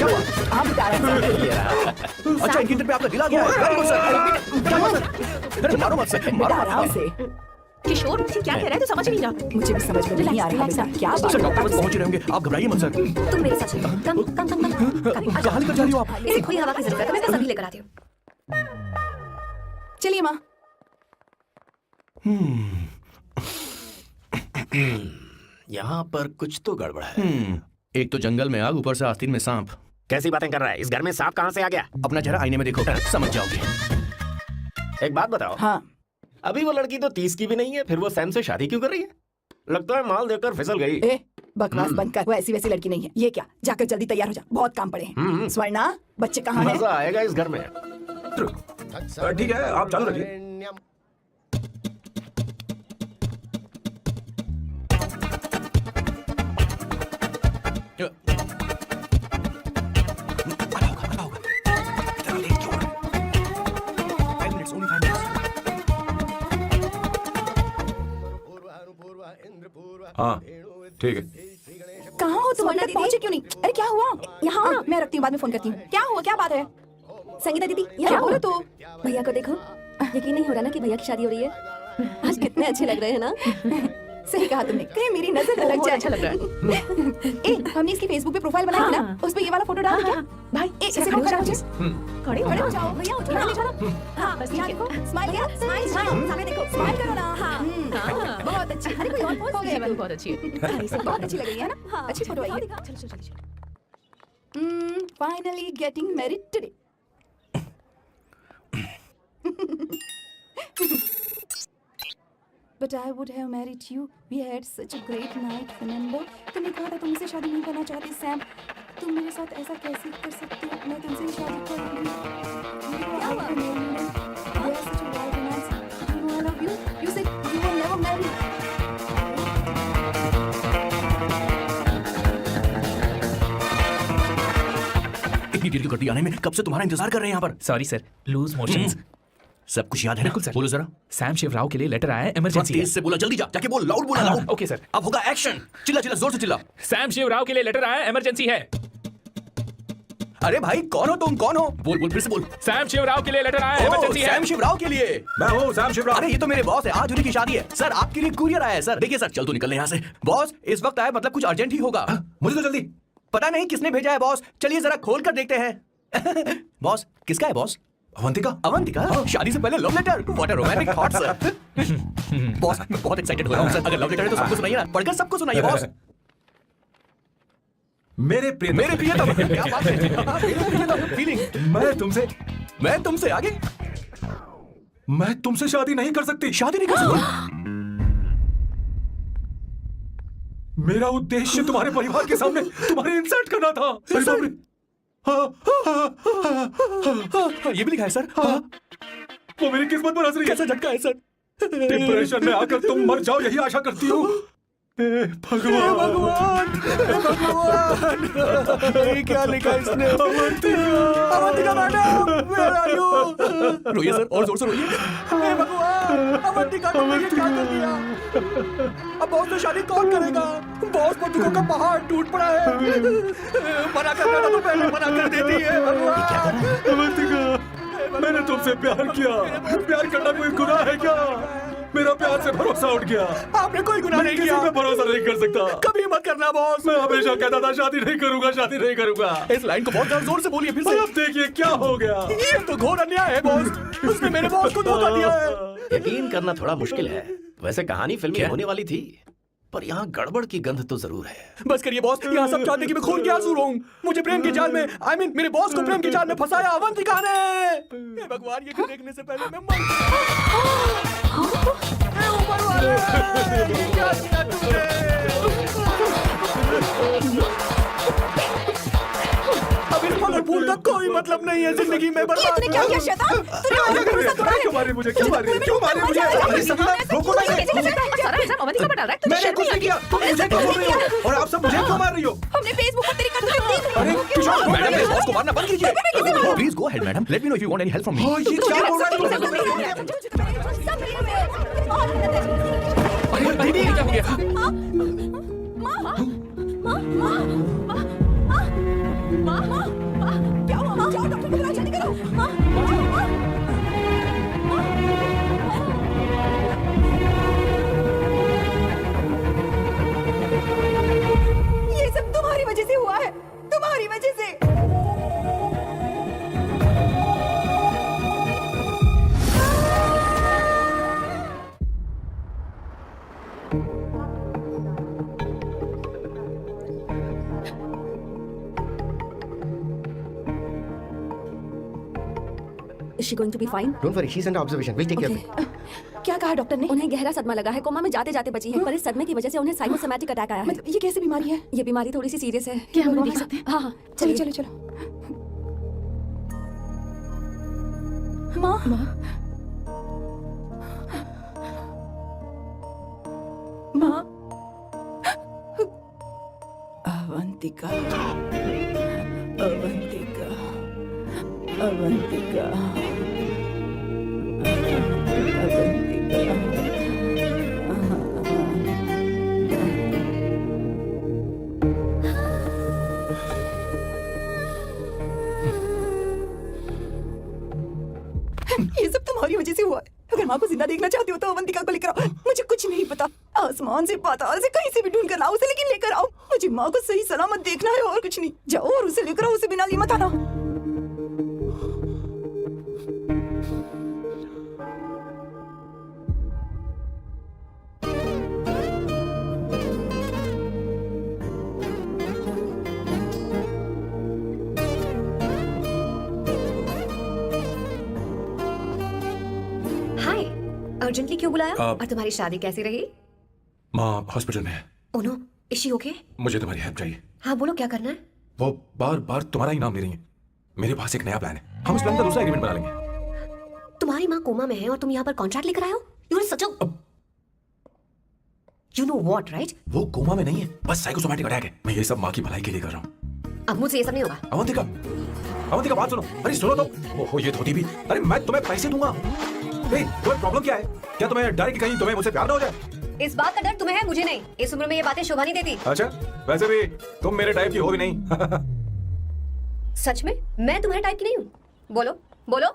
हुआ? आप बता रहे हैं। अच्छा, इनकी इंटर पे आपका दिल आ गया है। Very good sir. क्या हुआ सर? अरे मारो मत सर, बेटा, मारो आराम से। किशोर, क्या कह रहा है? तो समझ नहीं रहा। मुझे भी समझ में नहीं आ रहा बेटा, क्या बात सर, है? डॉक्टर बस पहुंच रहे होंगे, आप घबराइए मत सर। तुम मेरे साथ चलो। कम। कहाँ लेकर जा रही हो आप? इसे खुली हवा की जरूरत है, मैं सभी लेकर आती हूँ। चलिए माँ। यहाँ पर कुछ तो गड़बड़ है। एक तो जंगल में आग, ऊपर से आस्तीन में सांप। कैसी बातें कर रहा है? इस घर में सांप कहाँ से आ गया? अपना चेहरा आईने में देखो, समझ जाओगे। एक बात बताओ, हाँ अभी वो लड़की तो 30 की भी नहीं है, फिर वो सैम से शादी क्यों कर रही है? लगता है माल देकर फिसल गई। ए बकवास बंद कर, वो ऐसी वैसी लड़की नहीं है। ये क्या, जाकर जल्दी तैयार हो जा, बहुत काम पड़े हैं। स्वर्णा, बच्चे कहाँ हैं? मजा आएगा इस घर में। ठीक है, आप चालू रखिए। हाँ ठीक है। कहाँ हो तुम? स्वर्णा अभी तक दीदी? पहुंचे क्यों नहीं? अरे क्या हुआ? यहाँ आओ। मैं रखती हूँ, बाद में फोन करती हूँ। क्या हुआ, क्या बात है? संगीता दीदी क्या यहाँ बोलो आओ। तू? भैया को देखो, यकीन नहीं हो रहा ना कि भैया की शादी हो रही है। आज कितने अच्छे लग रहे हैं ना। सही कहा तुमने, कहीं मेरी नजर न लग बहुत जाए। अच्छा लग रहा है। ए, हमने इसकी फेसबुक पे प्रोफाइल बनाई थी ना, हाँ। उस पे ये वाला फोटो डाल क्या? भाई इसे खड़े रोक हो कर जाओ मुझे। खड़े खड़े हो हो जाओ। जाओ भैया, उठो ना, चलो। हाँ बस यहाँ देखो, स्माइल किया, स्माइल सामने देखो, स्माइल करो ना। हाँ बहुत अच्छी। अरे कोई और पोज हो गया, दे। बहुत अच्छी है। इसे बहुत अच्छी लग रही है ना? हाँ, अच्छी फोटो आई है। चलो चलो चलो। Finally getting married today. But I would have married you. We had such a great night, remember? तुमने कहा था तुम मुझसे शादी नहीं करना चाहती, सैम। तुम मेरे साथ ऐसा कैसे कर सकती हो? मैं तुमसे ही शादी करूंगी। क्या हुआ? We had such a wild romance. You know I love you. You said you will never marry. इतनी देर क्यों करती आने में? कब से तुम्हारा इंतजार कर रहे हैं यहाँ पर। Sorry sir, loose motions. सब कुछ याद है ना? बिल्कुल सर। बोलो जरा। सैम शिवराव के लिए लेटर आया है, थोड़ा इमरजेंसी है। तेज से बोला, जल्दी जा, जाके बोल, लाउड बोला, हाँ, लाउड। Okay sir. अब होगा एक्शन। चिल्ला चिल्ला, जोर से चिल्ला। सैम शिवराव के लिए लेटर आया है, इमरजेंसी है। अरे भाई कौन हो तुम, कौन हो? बोल बोल, फिर से बोल। सैम शिवराव के लिए लेटर आया है, ओह, इमरजेंसी है। सैम शिवराव के लिए। मैं हूँ सैम शिवराव। अरे ये तो मेरे बॉस है, आज उन्हीं की शादी है। सर आपके लिए कुरियर आया है सर। देखिए सर, चल तो निकलने यहाँ से। बॉस इस वक्त आया, मतलब कुछ अर्जेंट ही होगा। मुझे तो जल्दी। पता नहीं किसने भेजा है बॉस, चलिए जरा खोल कर देखते हैं। बॉस किसका है बॉस? अवंतिका। अवंतिका? शादी से पहले love letter? What a romantic thought sir. Boss मैं बहुत एक्साइटेड हो रहा हूँ सर। अगर लव लेटर है तो सबको सुनाइए ना, पढ़कर सबको सुनाइए बॉस। मेरे प्रिय मेरे प्रियतम, क्या बात है। मेरे प्रियतम, फीलिंग। मैं तुमसे आगे। मैं तुमसे शादी नहीं कर सकती। शादी नहीं कर सकती? मेरा उद्देश्य तुम्हारे परिवार के सामने तुम्हारी इंसल्ट करना था। अरे बाप रे। ये भी लिखा है सर। वो मेरी किस्मत पर हंस रही है। कैसा झटका है सर। डिप्रेशन में आकर तुम मर जाओ, यही आशा करती हूँ। भगवान भगवान, ये क्या लिखा इसने? Avantika madam, where are you? रोइए सर, और जोर से रोइए। हे भगवान, अवंतिका को ये क्या कर दिया? अब बॉस से शादी कौन करेगा? बॉस पर दुखों का पहाड़ टूट पड़ा है। मना करना था तो पहले मना कर देती है। भगवान, अवंतिका, मैंने तुमसे प्यार किया। प्यार करना कोई गुनाह है क्या? मेरा प्यार से भरोसा उठ गया। आपने कोई गुनाह नहीं किसी किया। पे भरोसा नहीं कर सकता। कभी मत करना बॉस। मैं हमेशा कहता था शादी नहीं करूंगा, शादी नहीं करूंगा। इस लाइन को बहुत जोर से बोलिए फिर और से। अब देखिए क्या हो गया। ये तो घोर अन्याय है बॉस। उसने मेरे बॉस को धोखा दिया है। यकीन करना थोड़ा मुश्किल है। वैसे कहानी फिल्मी होने वाली थी, पर यहाँ गड़बड़ की गंध तो जरूर है। बस करिए बॉस, यहाँ सब चाहते कि मैं खून के आंसू रोऊं। मुझे प्रेम के जाल में, I mean, मेरे बॉस को प्रेम के जाल में फंसाया अवंतिका ने। हे भगवान, ये देखने से पहले मैं मर। हे ऊपर वाले, ये क्या किया तूने? अब इस मगरफूल का कोई मतलब नहीं है जिंदगी में। ये तूने क्या किया शैतान? तूने हमारा भरोसा तोड़ा है। क्यों मारे मुझे? क्यों मारे? क्यों मारे मुझे? अरे संगीता, रोको ना इसे। सारा इल्जाम अवंतिका पर डाल रहा है। तुझे मैंने शर्म कुछ नहीं नहीं किया। तुम आती? मुझे क्यों बोल रही हो? और आप सब मुझे क्यों मार रही हो? हमने फेसबुक पर तेरी करतूतें देख ली। अरे किशोर, मैडम, मेरे बॉस को मारना बंद कीजिए। Please go ahead madam, let me know if you want any help from me. हाँ, ये क्या बोल रहा है तू? अरे दीदी, क्या हो गया? क्या हुआ? जाओ डॉक्टर को बुलाओ, जल्दी करो। ये सब तुम्हारी वजह से हुआ है, तुम्हारी वजह से। Is she going to be fine? Don't worry, she is under observation, will take care of Okay. It. क्या कहा डॉक्टर ने? उन्हें गहरा सदमा लगा है, कोमा में जाते जाते बची है, पर इस सदमे की वजह से उन्हें साइकोसोमैटिक अटैक आया है। मतलब ये कैसी बीमारी है? ये बीमारी थोड़ी सी सीरियस है। क्या हम उन्हें देख सकते हैं? हाँ हाँ चलो चलिए। चलो चलो। माँ माँ अवंतिका अवंतिका अवंतिका ये सब तुम्हारी वजह से हुआ है। अगर माँ को जिंदा देखना चाहते हो तो अवंतिका को लेकर आओ। मुझे कुछ नहीं पता, आसमान से पाताल से कहीं से भी ढूंढ कर लाओ उसे, लेकिन लेकर आओ। मुझे माँ को सही सलामत देखना है और कुछ नहीं। जाओ और उसे लेकर आओ, उसे बिना लिए मत आना। हाय, अर्जेंटली क्यों बुलाया? आप- और तुम्हारी शादी कैसी रही? माँ हॉस्पिटल में है, oh no, is she okay? मुझे तुम्हारी हेल्प चाहिए। हाँ बोलो, क्या करना है? वो बार बार तुम्हारा ही नाम ले रही है। मेरे पास एक नया प्लान है, हम उस प्लान का दूसरा एग्रीमेंट बना लेंगे। तुम्हारी माँ कोमा में है और तुम यहाँ पर कॉन्ट्रैक्ट लेकर आए हो? You are such a you know what, right? वो कोमा में नहीं है, बस साइकोसोमैटिक अटैक है। मैं ये सब माँ की भलाई के लिए कर रहा हूँ। अब मुझसे ये सब नहीं होगा। अवंतिका, अवंतिका बात सुनो। अरे सुनो तो। ओहो ये धोती भी। अरे मैं तुम्हें पैसे दूंगा। तुम्हें प्रॉब्लम क्या है? क्या तुम्हें डर कि कहीं तुम्हें मुझसे प्यार ना हो जाए? इस बात का डर तुम्हें है, मुझे नहीं। इस उम्र में ये बातें शोभा नहीं देती। अच्छा, वैसे भी तुम मेरे टाइप की हो भी नहीं। सच में मैं तुम्हारे टाइप की नहीं हूँ। बोलो बोलो।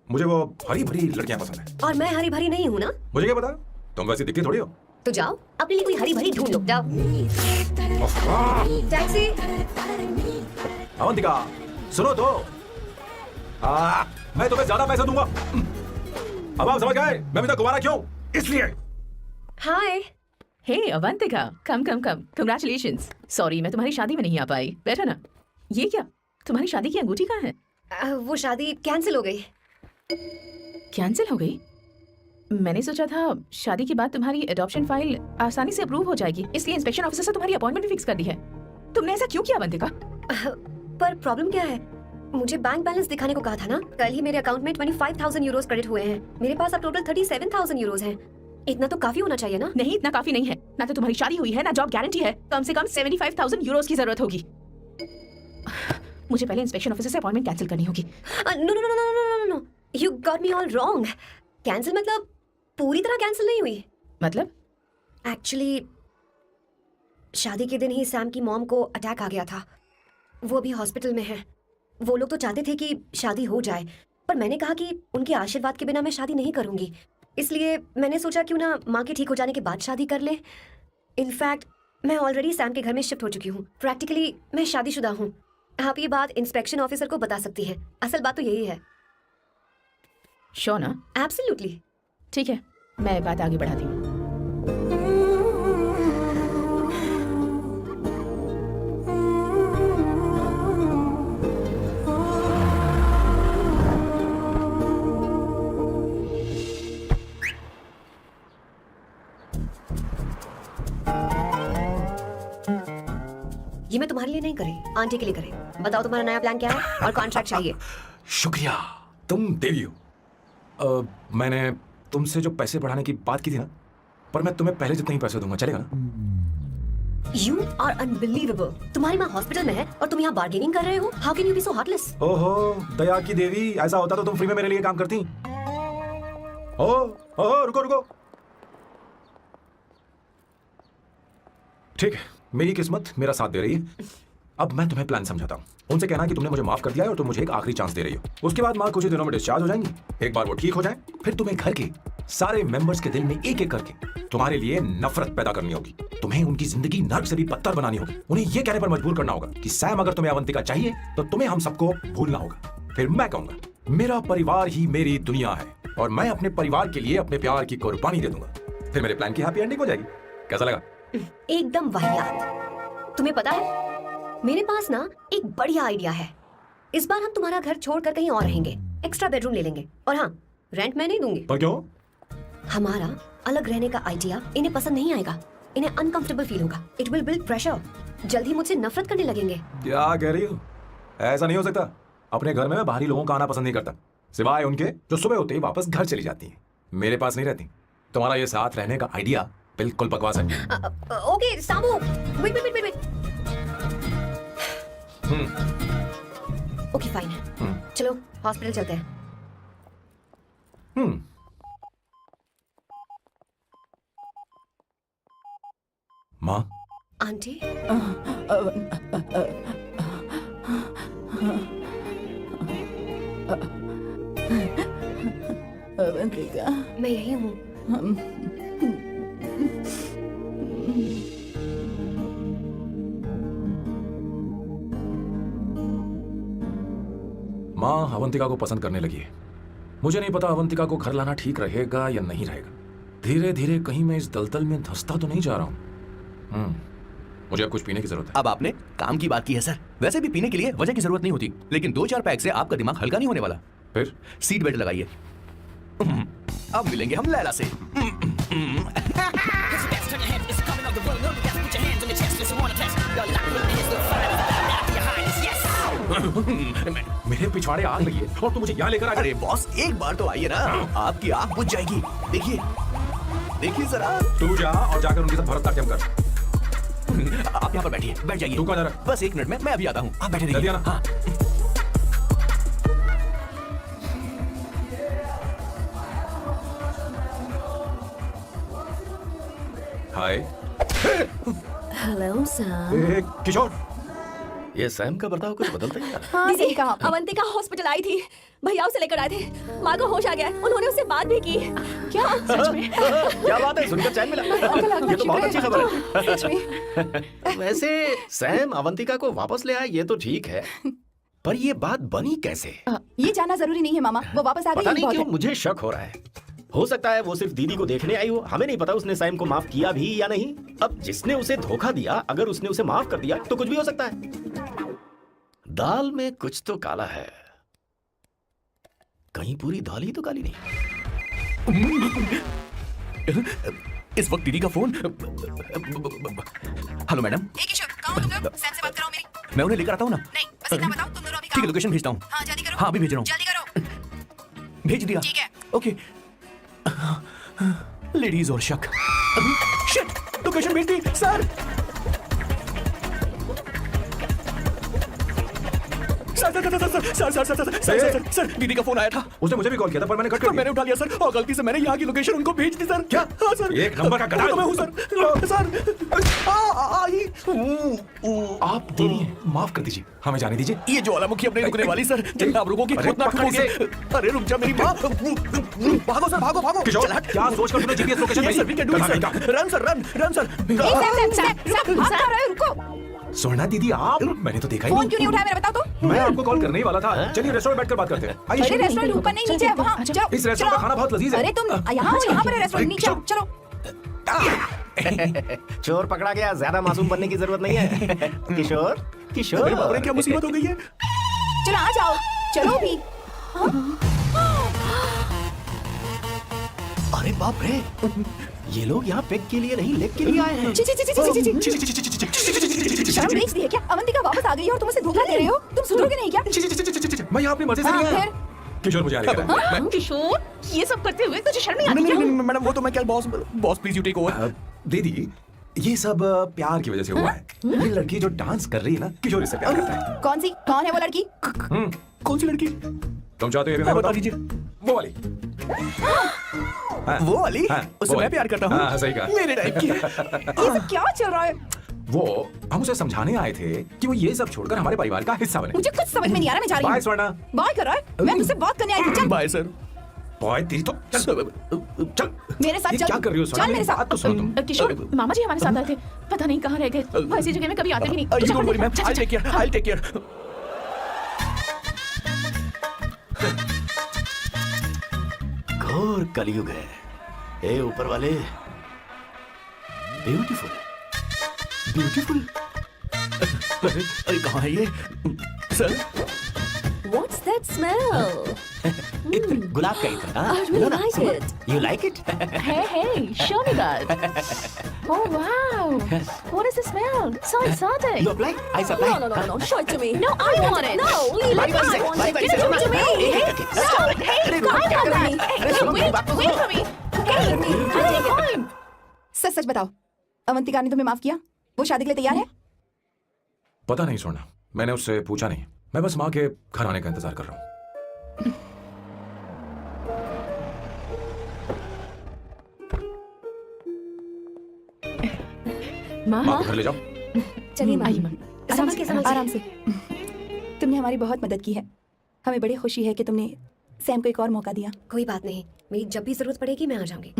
मुझे वो हरी भरी लड़कियां पसंद है। और मैं हरी भरी नहीं हूँ ना? मुझे क्या पता, तुम वैसे दिखती थोड़ी हो। तो जाओ अपने लिए कोई हरी भरी ढूंढ लो, जाओ। टैक्सी। अवंतिका सुनो तो। मैं तुम्हें ज्यादा पैसे दूंगा। अब आप समझ गए मैं अभी तक दोबारा क्यों? इसलिए। हाय। हे अवंतिका, कम कम कम, कंग्रेचुलेशंस। सॉरी मैं तुम्हारी शादी में नहीं आ पाई। बैठो ना। ये क्या, तुम्हारी शादी की अंगूठी कहाँ है? वो शादी कैंसिल हो गई। कैंसिल हो गई? मैंने सोचा था शादी के बाद तुम्हारी एडॉप्शन फाइल आसानी से अप्रूव हो जाएगी, इसलिए इंस्पेक्शन ऑफिसर से तुम्हारी अपॉइंटमेंट भी फिक्स कर दी है। तुमने ऐसा क्यों किया अवंतिका? पर प्रॉब्लम क्या है? मुझे बैंक बैलेंस दिखाने को कहा था ना। कल ही मेरे अकाउंट में 25,000 यूरोस क्रेडिट हुए हैं। मेरे पास अब टोटल 37,000 यूरोस हैं। इतना तो काफी होना चाहिए ना? नहीं, इतना काफी नहीं है। ना तो तुम्हारी शादी हुई है, ना जॉब गारंटी है। कम से कम 75,000 यूरोस की जरूरत होगी। मुझे पहले इंस्पेक्शन ऑफिसर से अपॉइंटमेंट कैंसिल करनी होगी। No no no no no no no, you got me all wrong. Cancel मतलब पूरी तरह कैंसिल नहीं हुई। मतलब? एक्चुअली शादी के दिन ही सैम की मॉम को अटैक आ गया था। वो अभी हॉस्पिटल में है। वो लोग तो चाहते थे कि शादी हो जाए, पर मैंने कहा कि उनके आशीर्वाद के बिना मैं शादी नहीं करूंगी। इसलिए मैंने सोचा क्यों ना माँ के ठीक हो जाने के बाद शादी कर ले। इनफैक्ट मैं ऑलरेडी सैम के घर में शिफ्ट हो चुकी हूँ। प्रैक्टिकली मैं शादीशुदा हूँ। आप ये बात इंस्पेक्शन ऑफिसर को बता सकती हैं। असल बात तो यही है। श्योर ना? एब्सोल्युटली। ठीक है, मैं बात आगे बढ़ाती हूँ। ये मैं तुम्हारे लिए नहीं करी, आंटी के लिए करे। बताओ तुम्हारा नया प्लान क्या है और कॉन्ट्रैक्ट चाहिए। शुक्रिया, तुम देवी हो। मैंने तुमसे जो पैसे बढ़ाने की बात की थी ना, पर मैं तुम्हें पहले जितने ही पैसे दूंगा, चलेगा ना? You are unbelievable। तुम्हारी माँ हॉस्पिटल में है और तुम यहाँ बार्गेनिंग कर रहे हो। How can you be so heartless? ओहो दया की देवी, ऐसा होता तो तुम फ्री में मेरे लिए काम करती। ओहो रुको रुको। ठीक है, मेरी किस्मत मेरा साथ दे रही है। अब मैं तुम्हें प्लान समझाता हूँ। उनसे कहना कि तुमने मुझे माफ कर दिया है और तुम मुझे एक आखिरी चांस दे रही हो। उसके बाद माँ कुछ ही दिनों में डिस्चार्ज हो जाएंगी। एक बार वो ठीक हो जाए, फिर तुम्हें घर के सारे मेंबर्स के दिल में एक एक करके तुम्हारे लिए नफरत पैदा करनी होगी। तुम्हें उनकी जिंदगी नर्क से भी बदतर बनानी होगी। उन्हें यह कहने पर मजबूर करना होगा कि सैम अगर तुम्हें अवंतिका चाहिए तो तुम्हें हम सबको भूलना होगा। फिर मैं कहूंगा मेरा परिवार ही मेरी दुनिया है और मैं अपने परिवार के लिए अपने प्यार की कुर्बानी दे दूंगा। फिर मेरे प्लान की हैप्पी एंडिंग हो जाएगी। कैसा लगा? एकदम वाहियात। तुम्हें पता है मेरे पास ना एक बढ़िया आइडिया है। इस बार हम तुम्हारा घर छोड़कर कहीं और रहेंगे। एक्स्ट्रा बेडरूम ले लेंगे। और हाँ, रेंट मैं नहीं दूंगी। पर क्यों? हमारा अलग रहने का आइडिया इन्हें पसंद नहीं आएगा। इन्हें अनकंफर्टेबल फील होगा। It will build pressure. जल्द ही मुझसे नफरत करने लगेंगे। क्या कह रही हो? ऐसा नहीं हो सकता। अपने घर में मैं बाहरी लोगों का आना पसंद नहीं करता, सिवाय उनके जो सुबह होते ही वापस घर चली जाती हैं। मेरे पास नहीं रहती। तुम्हारा ये साथ रहने का आइडिया बिल्कुल बकवास है। Okay Samu, wait wait wait wait. Okay fine है। चलो हॉस्पिटल चलते हैं। माँ, आंटी, अवंतिका, मैं यही हूँ। माँ अवंतिका को पसंद करने लगी है। मुझे नहीं पता अवंतिका को घर लाना ठीक रहेगा या नहीं रहेगा। धीरे धीरे कहीं मैं इस दलदल में धंसता तो नहीं जा रहा हूँ। मुझे अब कुछ पीने की जरूरत है। अब आपने काम की बात की है सर। वैसे भी पीने के लिए वजह की जरूरत नहीं होती, लेकिन 2-4 पैक से आपका दिमाग हल्का नहीं होने वाला। फिर सीट बेल्ट लगाइए। अब मिलेंगे हम लैला से। मेरे पिछवाड़े आग लगी है और तुम मुझे यहाँ लेकर आ गए। अरे बॉस, एक बार तो आइए ना, आपकी आग बुझ जाएगी। देखिए देखिए जरा। तू जा और जाकर उनके साथ भरतनाट्यम कर। आप यहाँ पर बैठिए, बैठ जाइए। तू कहाँ जा रहा है? बस 1 मिनट में मैं अभी आता हूँ। आप बैठे जल्दी रहिए। आना। हाँ। हाय। Hello sir. ए, किशोर। ये सैम का बर्ताव कुछ बदलता ही जा रहा है। हाँ सही कहा आपने। अवंतिका हॉस्पिटल आई थी, भैया उसे लेकर आए थे। माँ को होश आ गया, उन्होंने उससे बात भी की। क्या सच में? क्या बात है, सुनकर चैन मिला। ये तो बहुत अच्छी खबर है। सच में? वैसे सैम अवंतिका को वापस ले आए ये तो ठीक है, पर ये बात बनी कैसे? ये जानना जरूरी नहीं है मामा, वो वापस आ गई पता यही नहीं बहुत क्यों है। मुझे शक हो रहा है। हो सकता है वो सिर्फ दीदी को देखने आई हो। हमें नहीं पता उसने सैम को माफ किया भी या नहीं। अब जिसने उसे धोखा दिया, अगर उसने उसे माफ कर दिया तो कुछ भी हो सकता है। दाल में कुछ तो काला है, कहीं पूरी दाल ही तो काली नहीं। इस वक्त दीदी का फोन। Hello madam. किशोर, कहाँ हो तुम लोग? सैम से बात कराओ मेरी। मैं उन्हें लेकर आता हूँ ना। नहीं, बस इतना बताओ तुम दोनों अभी ठीक है, लोकेशन भेजता हूँ। हाँ जल्दी करो। हाँ अभी भेज रहा हूँ। जल्दी करो। भेज दिया। ठीक है। ओके। लेडीज और शक। शिट, लोकेशन भेज दी सर। सर दीदी का फोन आया था। उसने मुझे भी कॉल किया था पर मैंने कट कर तो दिया। मैंने उठा लिया सर, और गलती से मैंने यहाँ की लोकेशन उनको भेज दी सर। क्या? हाँ सर। एक नंबर का गधा है। तो मैं हूँ सर। आप देरी हैं, माफ कर दीजिए, हमें जाने दीजिए। ये ज्वालामुखी अब नहीं रुकने वाली सर। जितना आप लोगों की अरे, खुद ना पकड़ ठुकोगे। इसे। अरे रुक जा मेरी माँ। भागो सर, भागो भागो। किशोर, चल हट। क्या सोचकर तुमने GPS location Yes, sir, we can do it, भेजी? sir. Run, sir, run, run, sir. Sam, भाग कहाँ रहे हो? रुको। स्वर्णा दीदी, आप? मैंने तो देखा ही फोन क्यों नहीं उठाया मेरा बताओ तो? मैं आपको कॉल करने ही वाला था। चलिए रेस्टोरेंट बैठकर बात करते हैं। अरे आइए। रेस्टोरेंट ऊपर नहीं, नीचे है वहाँ। चलो। इस रेस्टोरेंट का खाना बहुत लजीज है। अरे तुम यहाँ पर है रेस्टोरेंट, नीचे आओ, चलो। चोर पकड़ा गया, ज्यादा मासूम बनने की जरूरत नहीं है। किशोर, किशोर। अरे बाप रे, क्या मुसीबत हो गई है? चलो आ जाओ, चलो भी। अरे बाप रे, ये लोग यहाँ पेग के लिए नहीं लेग के लिए आए हैं। ची ची ची ची ची ची ची। शर्म बेच दी है क्या? अवंतिका वापस आ गई है और तुम उसे धोखा दे रहे हो? तुम सुधरोगे नहीं क्या? मैं यहाँ अपनी मर्जी से नहीं हाँ, आया। फिर? किशोर मुझे आगे हाँ? किशोर, ये सब करते हुए तुझे शर्म नहीं आती नहीं क्या? नहीं नहीं, मैडम वो तो मैं क्या boss please you take over. दीदी, ये सब प्यार की वजह से हुआ है। ये लड़की जो डांस कर रही है ना, किशोर इससे प्यार करता है। कौन सी? कौन है वो लड़की? कौन सी लड़की? तुम चाहते हो ये भी मैं बता बताऊं? दीजिए। वो वाली। हाँ, वो वाली? हाँ, उससे वो मैं वाली। प्यार करता हूँ। हाँ, सही कहा। मेरे टाइप की। ये सब क्या चल रहा है? वो हम उसे समझाने आए थे कि वो ये सब छोड़कर हमारे परिवार का हिस्सा बने। मुझे कुछ समझ में नहीं आ रहा, मैं जा रही बाय हूँ। स्वर्णा। बाय कर रहा है? मैं तुझसे बात करने आई थी, चल। Bye sir. बॉय तेरी तो चल चल। मेरे साथ ये चल। क्या कर रही हो स्वर्णा? चल मेरे साथ। बात तो सुनो तुम। किशोर, मामा जी हमारे साथ आए थे, पता नहीं कहाँ रह गए। ऐसी जगह में कभी आते भी नहीं। You चल, don't worry, चल, ma'am. चल, I'll चल। take care. I'll take care. घोर कलयुग है। ए ऊपर वाले, ब्यूटीफुल, ब्यूटीफुल। अरे कहाँ है ये सर? What's that smell? इत्र, गुलाब का इत्र। हाँ, I really लो ना, like सुनो। it. You like it? Hey, show me that. Oh wow. What is the smell? So exotic. You apply? I supply. No. Show it to me. No, I want it. No, leave बारी it. बारी I से, want बारी it. बारी Give से, it to me. एक एक करके। Stop. Hey, अरे guys, क्या hold कर on. रही है? Hey, अरे सुनो मेरी wait, बात तो wait सुनो। for me. Hey, I take time. सच सच बताओ, अवंतिका ने तुम्हें माफ किया? वो शादी के लिए तैयार है? पता नहीं सोना, मैंने उससे पूछा नहीं। मैं बस माँ के घर आने का इंतजार कर रहा हूँ। माँ, माँ को घर ले जाओ। चलिए आइए माँ, माँ। आराम संभल के, से, संभल से। आराम से। तुमने हमारी बहुत मदद की है। हमें बड़ी खुशी है कि तुमने सैम को एक और मौका दिया। कोई बात नहीं, मेरी जब भी जरूरत पड़ेगी मैं आ जाऊंगी।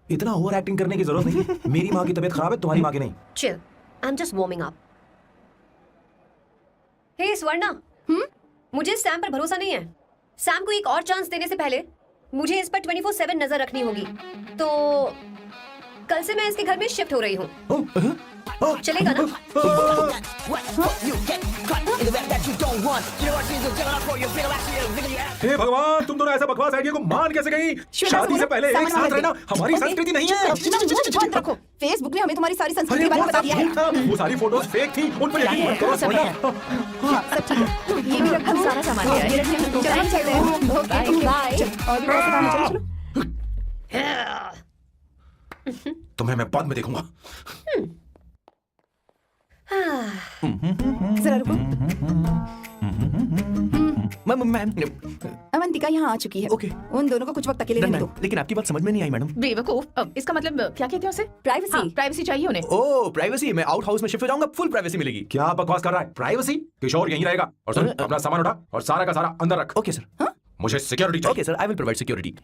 इतना ओवर एक्टिंग करने की जरूरत नहीं है। मेरी माँ की तबीयत खराब है, तुम्हारी माँ की नहीं। Chill, I am just warming up. Hey Swarna, मुझे सैम पर भरोसा नहीं है। सैम को एक और चांस देने से पहले मुझे इस पर 24/7 नजर रखनी होगी। तो कल से मैं इसके घर में शिफ्ट हो रही हूँ। चलेगा ना? हे भगवान, तुम दोनों ऐसा बकवास आइडिया को मान कैसे गई? शादी से पहले एक साथ रहना हमारी संस्कृति नहीं है। अपना मुंह बंद रखो। फेसबुक ने हमें तुम्हारी सारी संस्कृति अरे के बारे वो में बता सब दिया है। झूठ था, वो सारी फोटोज फेक थी, उन पर यकीन मत करो सोना। हाँ, सब ठीक है। ये भी रखो, सारा सामान लिया है। ये रखिए, चलो हम चलते हैं। Okay, bye. और भी बहुत से काम है, चलो, चलो। तुम्हें मैं बाद में देखूंगा। जरा रुको। मैम अवंतिका यहाँ आ चुकी है। ओके। उन दोनों को कुछ वक्त अकेले रहने दो। लेकिन आपकी बात समझ में नहीं आई मैडम। बेवकूफ। इसका मतलब क्या कहते हैं उसे? Privacy. हाँ, प्राइवेसी चाहिए उन्हें। ओह प्राइवेसी, मैं आउट हाउस में शिफ्ट हो जाऊंगा, फुल प्राइवेसी मिलेगी। क्या बकवास कर रहा है? प्राइवेसी? किशोर यहीं रहेगा। और सुन, अपना सामान उठा और सारा का सारा अंदर रख। Okay sir. मुझे सिक्योरिटी चाहिए। Okay sir, I will provide security.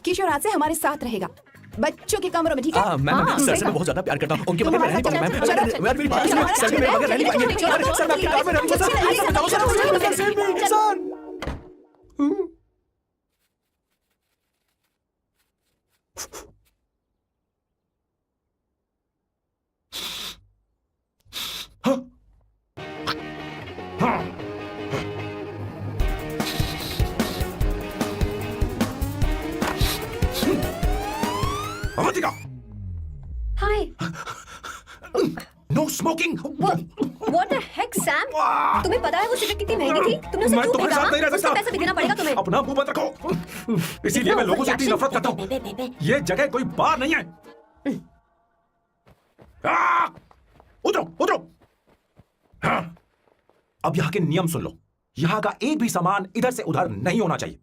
Kishore आज से हमारे साथ रहेगा, बच्चों के कमरों में, ठीक है? मैम हाँ, सर सही से मैं बहुत ज्यादा प्यार करता हूँ, उनके बगैर मैं रह नहीं पाऊंगा मैम। चलो, अरे, मेरी बात सुनिए, सर मेरे बगैर रह नहीं पाएंगे। अरे, सर मैं आपकी कार में रहूंगा सर, सर बचाओ sir, sir. Avantika, hi. No smoking. What the heck, Sam? तुम्हें पता है वो सिगरेट कितनी महंगी थी? तुमने उसे मैं क्यों तुम्हारे फेंका? साथ नहीं रह उसका सकता। पैसा भी देना पड़ेगा तुम्हें। अपना मुंह बंद रखो। इसीलिए मैं लोगों से इतनी नफरत करता हूँ। ये जगह कोई बार नहीं है। उतरो, उतरो। हाँ। अब यहाँ के नियम सुन लो। यहाँ का एक भी सामान इधर से उधर नहीं होना चाहिए।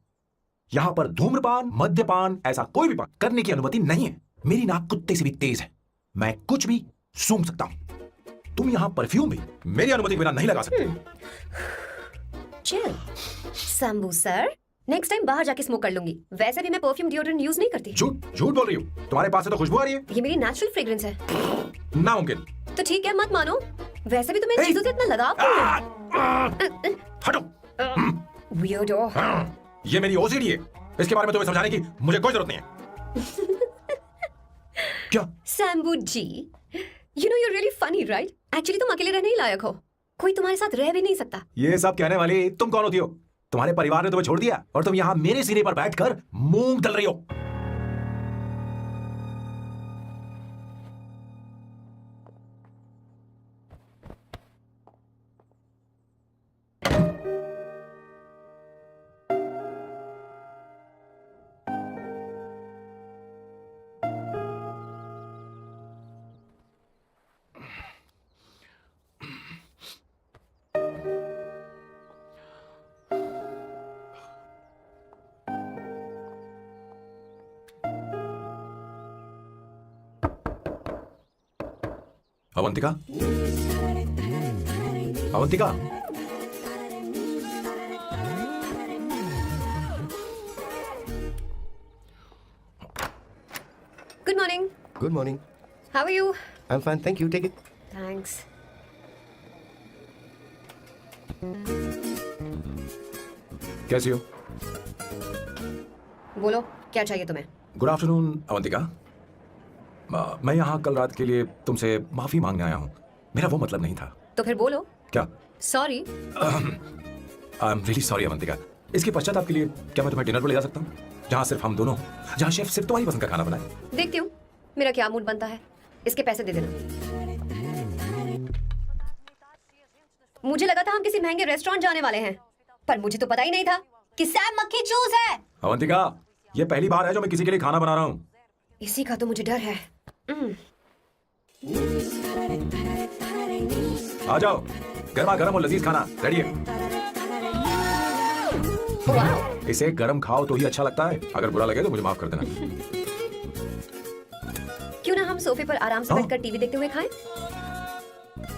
यहाँ पर धूम्रपान, मद्यपान, ऐसा कोई भी पान करने की अनुमति नहीं है। मेरी नाक कुत्ते से भी तेज है, मैं कुछ भी सूंघ सकता हूँ। तुम यहाँ परफ्यूम भी मेरी अनुमति के बिना नहीं लगा सकते। Chill, Shambhu sir, next time बाहर जाके स्मोक कर लूंगी। वैसे भी मैं परफ्यूम डिओड्रेंट यूज नहीं करती। झूठ झूठ बोल रही हो। तुम्हारे पास से तो खुशबू आ रही है। ये मेरी नेचुरल फ्रेग्रेंस है। नामुमकिन। तो ठीक है, मत मानो। वैसे भी तुम्हें इन चीजों से इतना लगाव क्यों है? हटो। Weirdo. ये मेरी ओसीडी है। इसके बारे में तुम्हें समझाने की मुझे कोई जरूरत नहीं है। क्या? शंभू जी, you know you're really funny, right? Actually तुम अकेले रहने ही लायक हो। कोई तुम्हारे साथ रह भी नहीं सकता। ये सब कहने वाली तुम कौन होती हो? तुम्हारे परिवार ने तुम्हें छोड़ दिया और तुम यहाँ मेरे सिरे पर बैठकर मूंग तल रही हो। Avantika, Avantika, Good morning. Good morning. How are you? I am fine, thank you, take it. Thanks. कैसी हो? बोलो, क्या चाहिए तुम्हें? Good afternoon Avantika. मैं यहाँ कल रात के लिए तुमसे माफी मांगने आया हूँ। मेरा वो मतलब नहीं था। तो फिर बोलो। क्या sorry. I am really sorry Avantika. इसके पश्चात आपके लिए क्या मैं तुम्हें डिनर पर ले जा सकता हूँ, जहाँ सिर्फ हम दोनों, जहाँ शेफ सिर्फ तुम्हारी पसंद का खाना बनाए। देखती हूँ मेरा क्या मूड बनता है। इसके पैसे दे देना। मुझे लगा था हम किसी महंगे रेस्टोरेंट जाने वाले हैं, पर मुझे तो पता ही नहीं था कि सैम मक्खी चूज है। अवंतिका, ये पहली बार है जो मैं किसी के लिए खाना बना रहा हूँ। इसी का तो मुझे डर है। आ जाओ, गर्मा गर्म और लजीज खाना रेडी है। वाह, इसे गर्म खाओ तो ही अच्छा लगता है। अगर बुरा लगे तो मुझे माफ कर देना। क्यों ना हम सोफे पर आराम से बैठकर टीवी देखते हुए खाएं?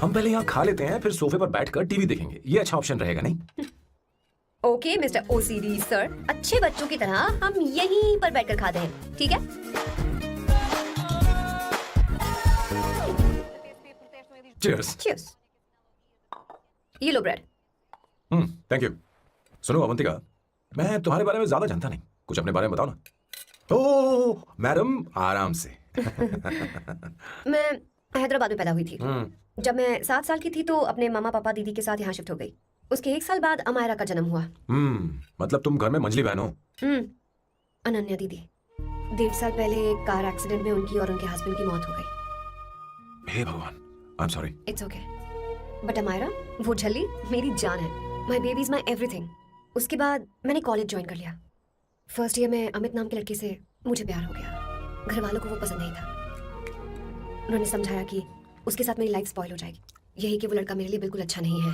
हम पहले यहाँ खा लेते हैं, फिर सोफे पर बैठकर टीवी देखेंगे। ये अच्छा ऑप्शन रहेगा नहीं? ओके मिस्टर ओसीडी सर, अच्छे बच्चों की तरह हम यहीं पर बैठकर खाते हैं, ठीक है? चीयर्स। चीयर्स। ये लो ब्रेड। Thank you. सुनो अवंतिका, मैं तुम्हारे बारे में ज्यादा जानता नहीं, कुछ अपने बारे में बताओ ना। ओह मैडम, आराम से। मैं हैदराबाद में पैदा हुई थी। जब मैं 7 साल की थी तो अपने मामा पापा दीदी के साथ यहाँ शिफ्ट हो गई। उसके 1 साल बाद अमायरा का जन्म हुआ। मतलब तुम घर में मंझली बहन हो? अनन्या दीदी। 1.5 साल पहले एक कार एक्सीडेंट में उनकी और उनके हस्बैंड की मौत हो गई। हे भगवान, I am sorry. It's okay. But Amaira, वो झल्ली मेरी जान है। My baby is my everything. उसके बाद मैंने कॉलेज ज्वाइन कर लिया। फर्स्ट ईयर में अमित नाम के लड़के से मुझे प्यार हो गया। घर वालों को वो पसंद नहीं था। उन्होंने समझाया कि उसके साथ मेरी लाइफ स्पॉइल हो जाएगी, यही कि वो लड़का मेरे लिए बिल्कुल अच्छा नहीं है।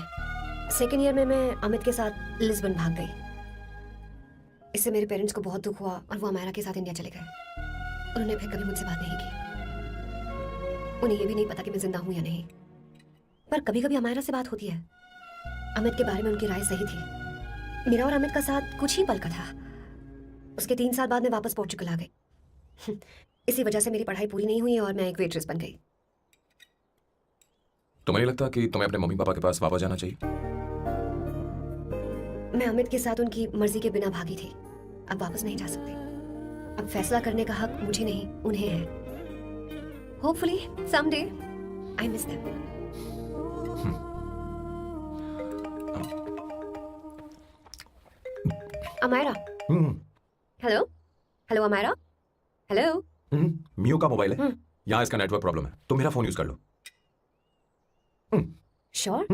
सेकेंड ईयर में मैं अमित के साथ लिस्बन भाग गई। इससे मेरे पेरेंट्स को बहुत दुख हुआ और वो अमायरा के साथ इंडिया चले गए। उन्होंने फिर कभी मुझसे बात नहीं की। उन्हें ये भी नहीं पता कि मैं जिंदा हूं या नहीं। पर कभी कभी अमायरा से बात होती है। अमित के बारे में उनकी राय सही थी। मेरा और अमित का साथ कुछ ही पल का था। उसके 3 साल बाद मैं वापस पोर्चुगल आ गई। इसी वजह से मेरी पढ़ाई पूरी नहीं हुई और मैं एक वेट्रेस बन गई। तुम्हें नहीं लगता कि तुम्हें अपने मम्मी पापा के पास वापस जाना चाहिए? मैं अमित के साथ उनकी मर्जी के बिना भागी थी। अब वापस नहीं जा सकती। अब फैसला करने का हक मुझे नहीं, उन्हें है। Hopefully someday I miss them. Amayra. Hello hello Amayra. Hello. Mio का मोबाइल है, यहाँ इसका नेटवर्क प्रॉब्लम है, तुम मेरा फोन यूज कर लो। श्योर?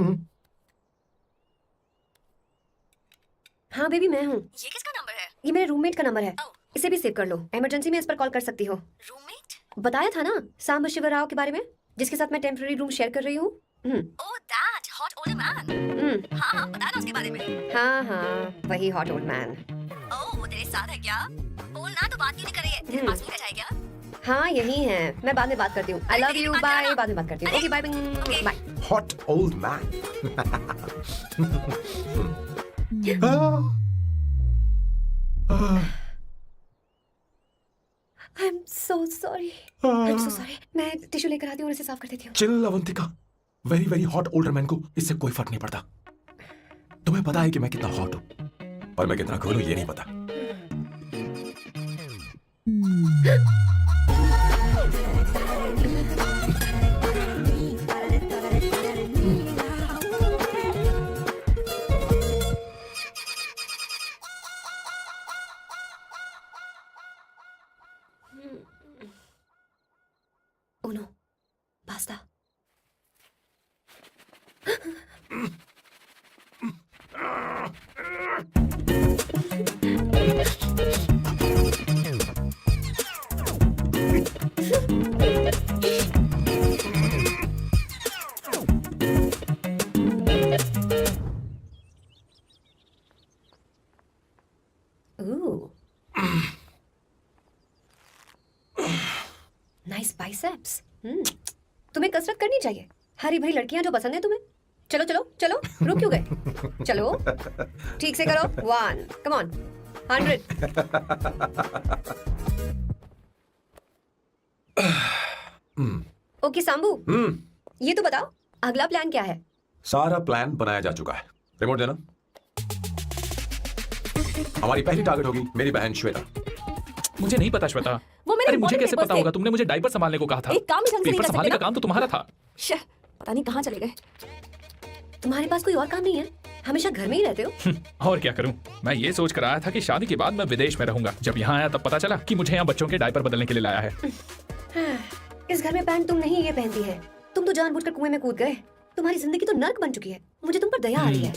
हाँ बेबी, मैं हूँ। ये किसका नंबर है? ये मेरे रूममेट का नंबर है। इसे भी सेव कर लो, इमरजेंसी में इस पर कॉल कर सकती हो। रूममेट? बताया था ना सांब शिवराव के बारे में, जिसके साथ मैं टेम्पररी रूम शेयर कर रही हूँ। Oh that hot old man. हाँ, बता ना उसके बारे में। हाँ, वही हॉट ओल्ड मैन। ओह, वो तेरे साथ है क्या? बोल ना, तो बात क्यों नहीं कर रही है? तेरे पास बैठा है क्या? हाँ यही है, मैं बाद में बात करती हूँ। I love you, bye. बाद में बात करती हूँ। Okay bye bye. Hot old man. I am so sorry. I am so sorry. मैं टिश्यू लेकर आती हूँ और इसे साफ कर देती हूँ। Chill Avantika, very very hot older man को इससे कोई फर्क नहीं पड़ता। तुम्हें पता है कि मैं कितना हॉट हूँ, पर मैं कितना कूल हूँ ये नहीं पता। Oh no, pasta. Ooh. Nice biceps. तुम्हें कसरत करनी चाहिए। हरी भरी लड़कियां जो पसंद है तुम्हें। चलो चलो चलो, रुक क्यों गए? चलो ठीक से करो। 1, कम ऑन, 100। ओके सांबू, ये तो बताओ अगला प्लान क्या है? सारा प्लान बनाया जा चुका है। रिमोट देना। हमारी पहली टारगेट होगी मेरी बहन श्वेता। मुझे नहीं पता श्वेता। वो मेरे अरे मुझे important कैसे papers पता थे। होगा? तुमने मुझे डायपर संभालने को कहा था। एक काम ही ढंग से नहीं पेपर कर संभालने सकते का काम तो तुम्हारा था। शह, पता नहीं कहाँ चले गए। तुम्हारे पास कोई और काम नहीं है? हमेशा घर में ही रहते हो? और क्या करूं? मैं ये सोच कर आया था कि शादी के बाद मैं विदेश में रहूंगा। जब यहाँ आया तब पता चला कि मुझे यहाँ बच्चों के डायपर बदलने के लिए लाया है। इस घर में पैंट तुम नहीं ये पहनती है। तुम तो जानबूझकर कुएं में कूद गए। तुम्हारी जिंदगी तो नर्क बन चुकी है। मुझे तुम पर दया आ रही है।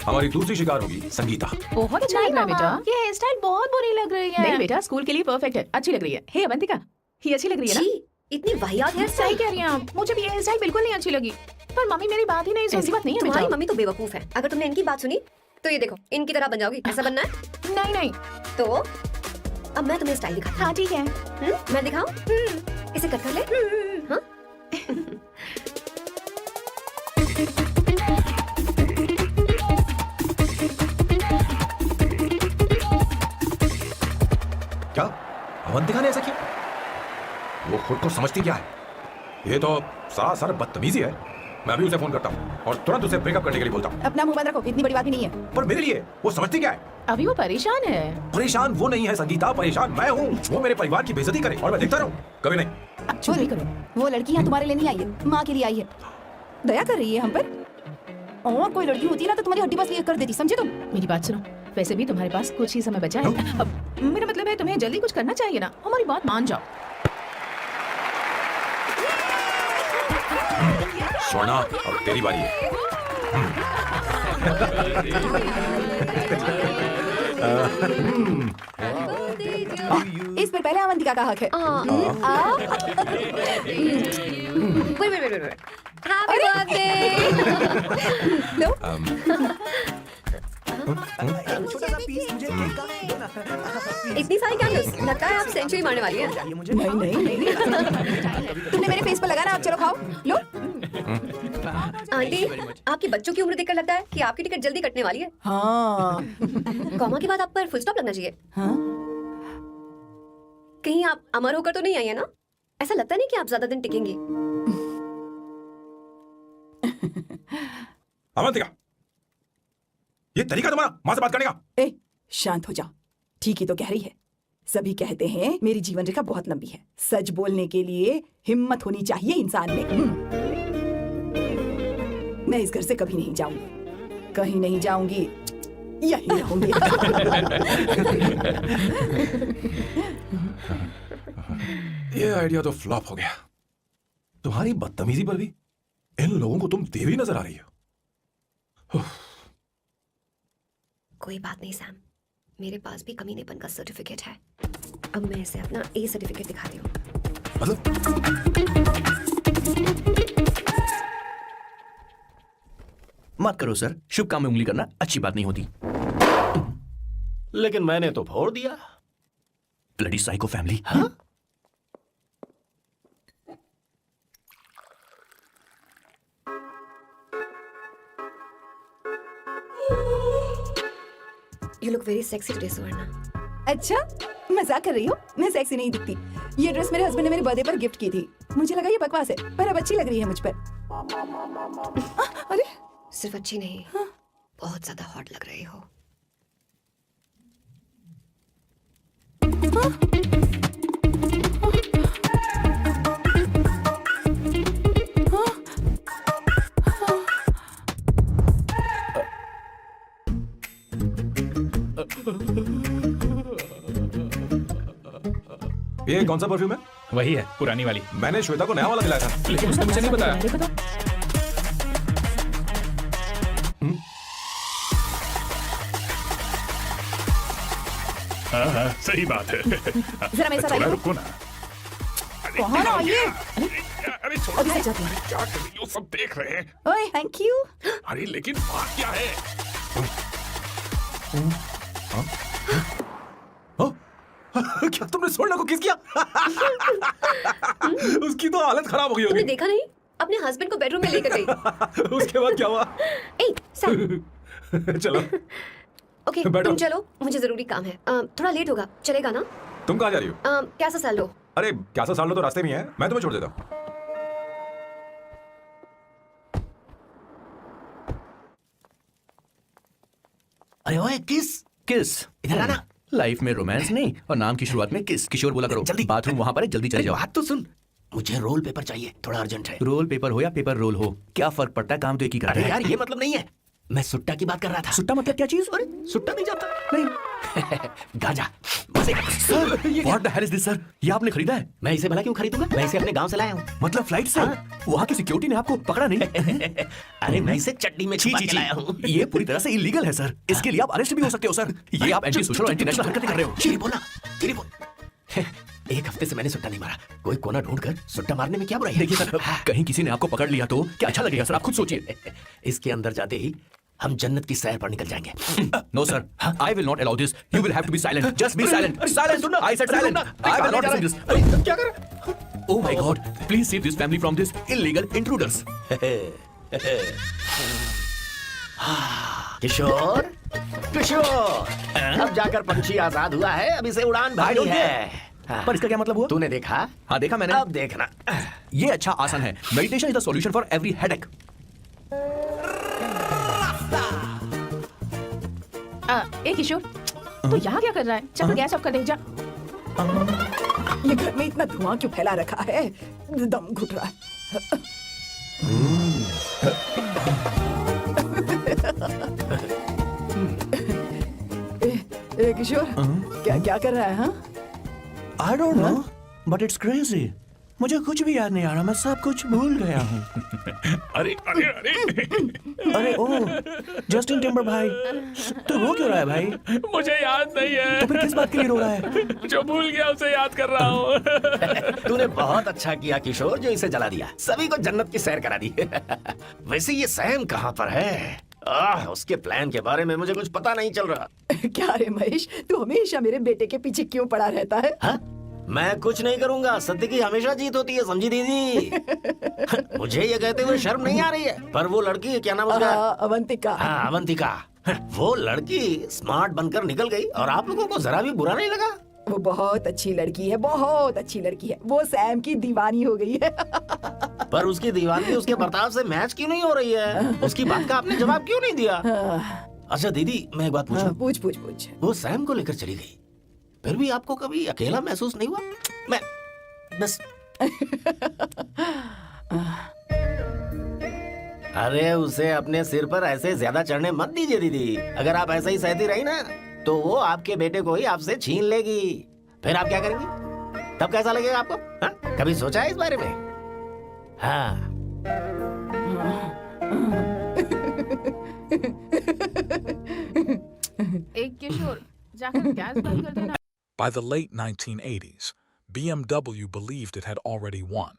हमारी दूसरी शिकार होगी संगीता। बहुत अच्छा लग रहा है बेटा। ये हेयर स्टाइल बहुत बुरी लग रही है। नहीं बेटा, स्कूल के लिए परफेक्ट है, अच्छी लग रही है। हे अवंतिका, ये अच्छी लग रही है ना? छी, इतनी वाहियात हेयर सही स्टाइल। कह रही हैं आप। मुझे भी ये हेयर स्टाइल बिल्कुल नहीं अच्छी लगी। पर मम्मी मेरी बात ही नहीं सुनती। ऐसी बात नहीं है तुम्हारी बेटा। मम्मी तो बेवकूफ है। अगर तुमने इनकी बात सुनी तो ये देखो, इनकी तरह बन जाओगी। ऐसा बनना है? नहीं नहीं। तो अब मैं तुम्हें स्टाइल दिखाती हाँ ठीक है। हूँ। मैं दिखाऊं? इसे कट कर ले। हाँ? क्या अवंतिका ने ऐसा किया? वो खुद को समझती क्या है? ये तो सरासर बदतमीजी है। मैं अभी उसे फोन करता हूँ और तुरंत उसे ब्रेकअप करने के लिए बोलता हूँ। अपना मुंह बंद रखो, इतनी बड़ी बात ही नहीं है। पर मेरे लिए वो समझती क्या है? अभी वो परेशान है। परेशान वो नहीं है संगीता, परेशान मैं हूँ। वो मेरे परिवार की बेइज्जती करे और मैं देखता रहूँ? कभी नहीं। अब चुप नहीं करो। वो लड़की यहाँ तुम्हारे लिए नहीं आई है, माँ के लिए आई है। दया कर रही है हम पर। और कोई लड़की होती ना तो तुम्हारी हड्डी बस ये कर देती, समझे तुम? मेरी बात सुनो, वैसे भी तुम्हारे पास कुछ ही समय बचा है। अब मेरा मतलब है तुम्हें जल्दी कुछ करना चाहिए ना। हमारी बात मान जाओ। स्वर्णा, अब तेरी बारी है। इस पर पहले अवंतिका का हक है। Happy birthday. लो। इतनी सारी कैंडल्स, लगता है आप सेंचुरी मारने वाली हैं। नहीं नहीं नहीं। तुमने मेरे फेस पर लगाना, आप चलो खाओ। लो। आंटी, आपके बच्चों की उम्र देखकर लगता है कि आपकी टिकट जल्दी कटने वाली है। हाँ। कॉमा के बाद आप पर फुल स्टॉप लगना चाहिए। हाँ? कहीं आप अमर होकर तो नहीं आई है ना? ऐसा लगता नहीं कि आप ज्यादा दिन टिकेंगी। अवंतिका, ये तरीका तुम्हारा माँ से बात करने का? ए, शांत हो जाओ। ठीक ही तो कह रही है। सभी कहते हैं मेरी जीवन रेखा बहुत लंबी है। सच बोलने के लिए हिम्मत होनी चाहिए इंसान में। मैं इस घर से कभी नहीं जाऊंगी, कहीं नहीं जाऊंगी, यहीं रहूंगी। ये आइडिया तो फ्लॉप हो गया। तुम्हारी बदतमीजी पर भी इन लोगों को तुम देवी नजर आ रही हो। कोई बात नहीं सैम, मेरे पास भी कमीनेपन का सर्टिफिकेट है। अब मैं इसे अपना ए सर्टिफिकेट दिखाती हूँ। मतलब मत करो सर, शुभ काम में उंगली करना अच्छी बात नहीं होती। लेकिन मैंने तो फोड़ दिया। Bloody psycho family. हाँ? You look very sexy today, सुवर्णा। अच्छा, मजाक कर रही हो? मैं सेक्सी नहीं दिखती। ये ड्रेस मेरे हस्बैंड ने मेरे बर्थडे पर गिफ्ट की थी। मुझे लगा ये बकवास है, पर अब अच्छी लग रही है मुझ पर। अरे सिर्फ अच्छी नहीं, बहुत ज्यादा हॉट लग रही हो। ये कौन सा परफ्यूम है? वही है, पुरानी वाली। मैंने श्वेता को नया वाला दिलाया था। लेकिन उसने मुझे नहीं बताया। मेरे को तो हाँ, सही बात है। जरा मेरे साथ थोड़ा आइए। रुको ना। कहाँ ना आइए? अरे छोड़ो, अभी से जाती हूँ। क्या कर रही हो? सब देख रहे हैं। ओए, थैंक यू। अरे लेकिन बात क्या है? क्या तुमने स्वर्णा को किस किया? उसकी तो हालत खराब हो गई तुमने होगी। देखा नहीं? अपने हस्बैंड को बेडरूम में लेकर गई। उसके बाद क्या हुआ? ए, सैम। चलो ओके, बैठो। तुम चलो, मुझे जरूरी काम है। थोड़ा लेट होगा, चलेगा ना? तुम कहाँ जा रही हो? क्या सा साल लो? अरे क्या सा साल लो तो रास्ते में ही है, मैं तुम्हें छोड़ देता हूँ। अरे ओए, किस किस इधर आना। लाइफ में रोमांस नहीं और नाम की शुरुआत में किस। किशोर बोला करो। जल्दी बाथरूम वहां पर है, जल्दी चले जाओ। बात तो सुन। मुझे रोल पेपर चाहिए, थोड़ा अर्जेंट है। रोल पेपर हो या पेपर रोल हो, क्या फर्क पड़ता है, काम तो एक ही करता अरे है। यार ये मतलब नहीं है, मैं सुट्टा की बात कर रहा था। सुट्टा मतलब क्या चीज? अरे सुट्टा नहीं जाता? नहीं। गांजा मजे का। Sir, what the hell is this sir? ये आपने खरीदा है? मैं इसे भला क्यों खरीदूंगा? मैं इसे अपने गांव से लाया हूँ। मतलब फ्लाइट से? वहाँ की सिक्योरिटी ने आपको पकड़ा नहीं? अरे मैं इसे चटनी में छुपा के लाया हूँ। ये पूरी तरह से इलीगल है सर। इसके लिए आप अरेस्ट भी हो सकते हो सर। ये आप एंटी सोशल और एंटी नेशनल हरकतें कर रहे हो। धीरे बोलना, धीरे बोल। एक हफ्ते से मैंने सुट्टा नहीं मारा, कोई कोना ढूंढ कर सुट्टा मारने में क्या बुराई है? देखिए सर, कहीं किसी ने आपको पकड़ लिया तो क्या अच्छा लगेगा सर? आप खुद सोचिए। इसके अंदर जाते ही हम जन्नत की सैर पर निकल जाएंगे। No sir, I will not allow this. You will have to be silent. Just be silent. Silent. I said silent. I will not listen this. तुम क्या कर रहे? Oh my God! Please save this family from this illegal intruders. किशोर, किशोर, अब जाकर पंछी आजाद हुआ है, अब इसे उड़ान I भरनी don't है। care. पर इसका क्या मतलब हुआ? तूने देखा? हाँ देखा मैंने। अब देखना। ये अच्छा आसन है। Meditation is the solution for every headache. ए किशोर, तू यहाँ क्या कर रहा है? चल गैस ऑफ कर दे जा। ये घर में इतना धुआं क्यों फैला रखा है? दम घुट रहा है। ए किशोर, क्या क्या कर रहा है? हाँ, I don't know, but it's crazy. मुझे कुछ भी याद नहीं आ रहा, मैं सब कुछ भूल गया हूँ। अरे अरे अरे अरे ओह, जस्टिन टिम्बर भाई, तो वो क्यों रहा है भाई? मुझे याद नहीं है। तो फिर किस बात के लिए रो रहा है? जो भूल गया उसे याद कर रहा हूँ। तूने बहुत अच्छा किया किशोर, जो इसे जला दिया, सभी को जन्नत की सैर करा दी। वैसे ये सैम कहाँ पर है? उसके प्लान के बारे में मुझे कुछ पता नहीं चल रहा। क्या रे महेश, तू हमेशा मेरे बेटे के पीछे क्यों पड़ा रहता है? हाँ? मैं कुछ नहीं करूंगा, सत्य की हमेशा जीत होती है, समझी दीदी? मुझे ये कहते हुए शर्म नहीं आ रही है, पर वो लड़की, क्या नाम उसका? अवंतिका। हाँ, अवंतिका। वो लड़की स्मार्ट बनकर निकल गई और आप लोगों को जरा भी बुरा नहीं लगा? वो बहुत अच्छी लड़की है, बहुत अच्छी लड़की है। वो सैम की दीवानी हो गई है। पर उसकी दीवानी उसके बर्ताव से मैच क्यों नहीं हो रही है? उसकी बात का आपने जवाब क्यों नहीं दिया? अच्छा दीदी, मैं एक बात पूछूं? पूछ पूछ पूछ। वो सैम को लेकर चली गई, फिर भी आपको कभी अकेला महसूस नहीं हुआ? मैं बस अरे उसे अपने सिर पर ऐसे ज्यादा चढ़ने मत दीजिए दीदी। अगर आप ऐसे ही सहती रही ना, तो वो आपके बेटे को ही आपसे छीन लेगी। फिर आप क्या करेंगी? तब कैसा लगेगा आपको? हा? कभी सोचा है इस बारे में? हाँ। एक किशोर, जाकर गैस बंद कर देना। By the late 1980s, BMW believed it had already won.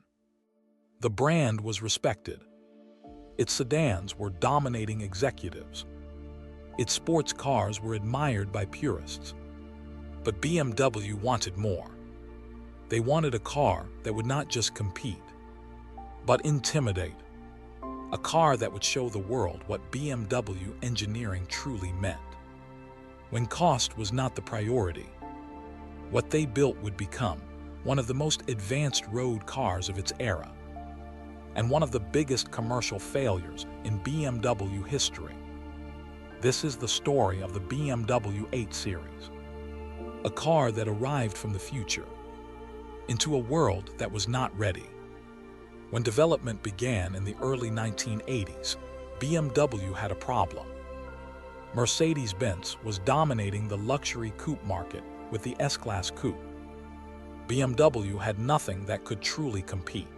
The brand was respected. Its sedans were dominating executives. Its sports cars were admired by purists. But BMW wanted more. They wanted a car that would not just compete, but intimidate. A car that would show the world what BMW engineering truly meant. When cost was not the priority, what they built would become one of the most advanced road cars of its era, and one of the biggest commercial failures in BMW history. This is the story of the BMW 8 Series, a car that arrived from the future into a world that was not ready. When development began in the early 1980s, BMW had a problem. Mercedes-Benz was dominating the luxury coupe market with the S-Class coupe. BMW had nothing that could truly compete.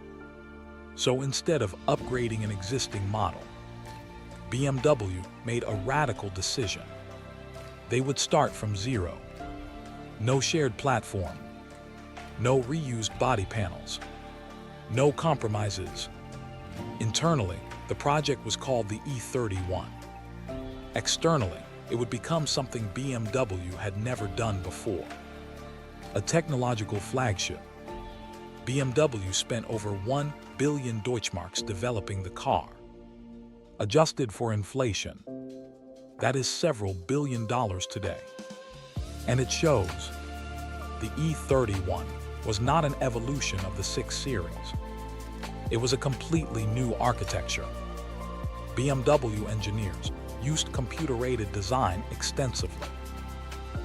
So instead of upgrading an existing model, BMW made a radical decision. They would start from zero. No shared platform, no reused body panels, no compromises. Internally, the project was called the E31. Externally, it would become something BMW had never done before. A technological flagship. BMW spent over 1 billion Deutschmarks developing the car. Adjusted for inflation, that is several $billion today. And it shows. The E31 was not an evolution of the 6 Series. It was a completely new architecture. BMW engineers used computer-aided design extensively,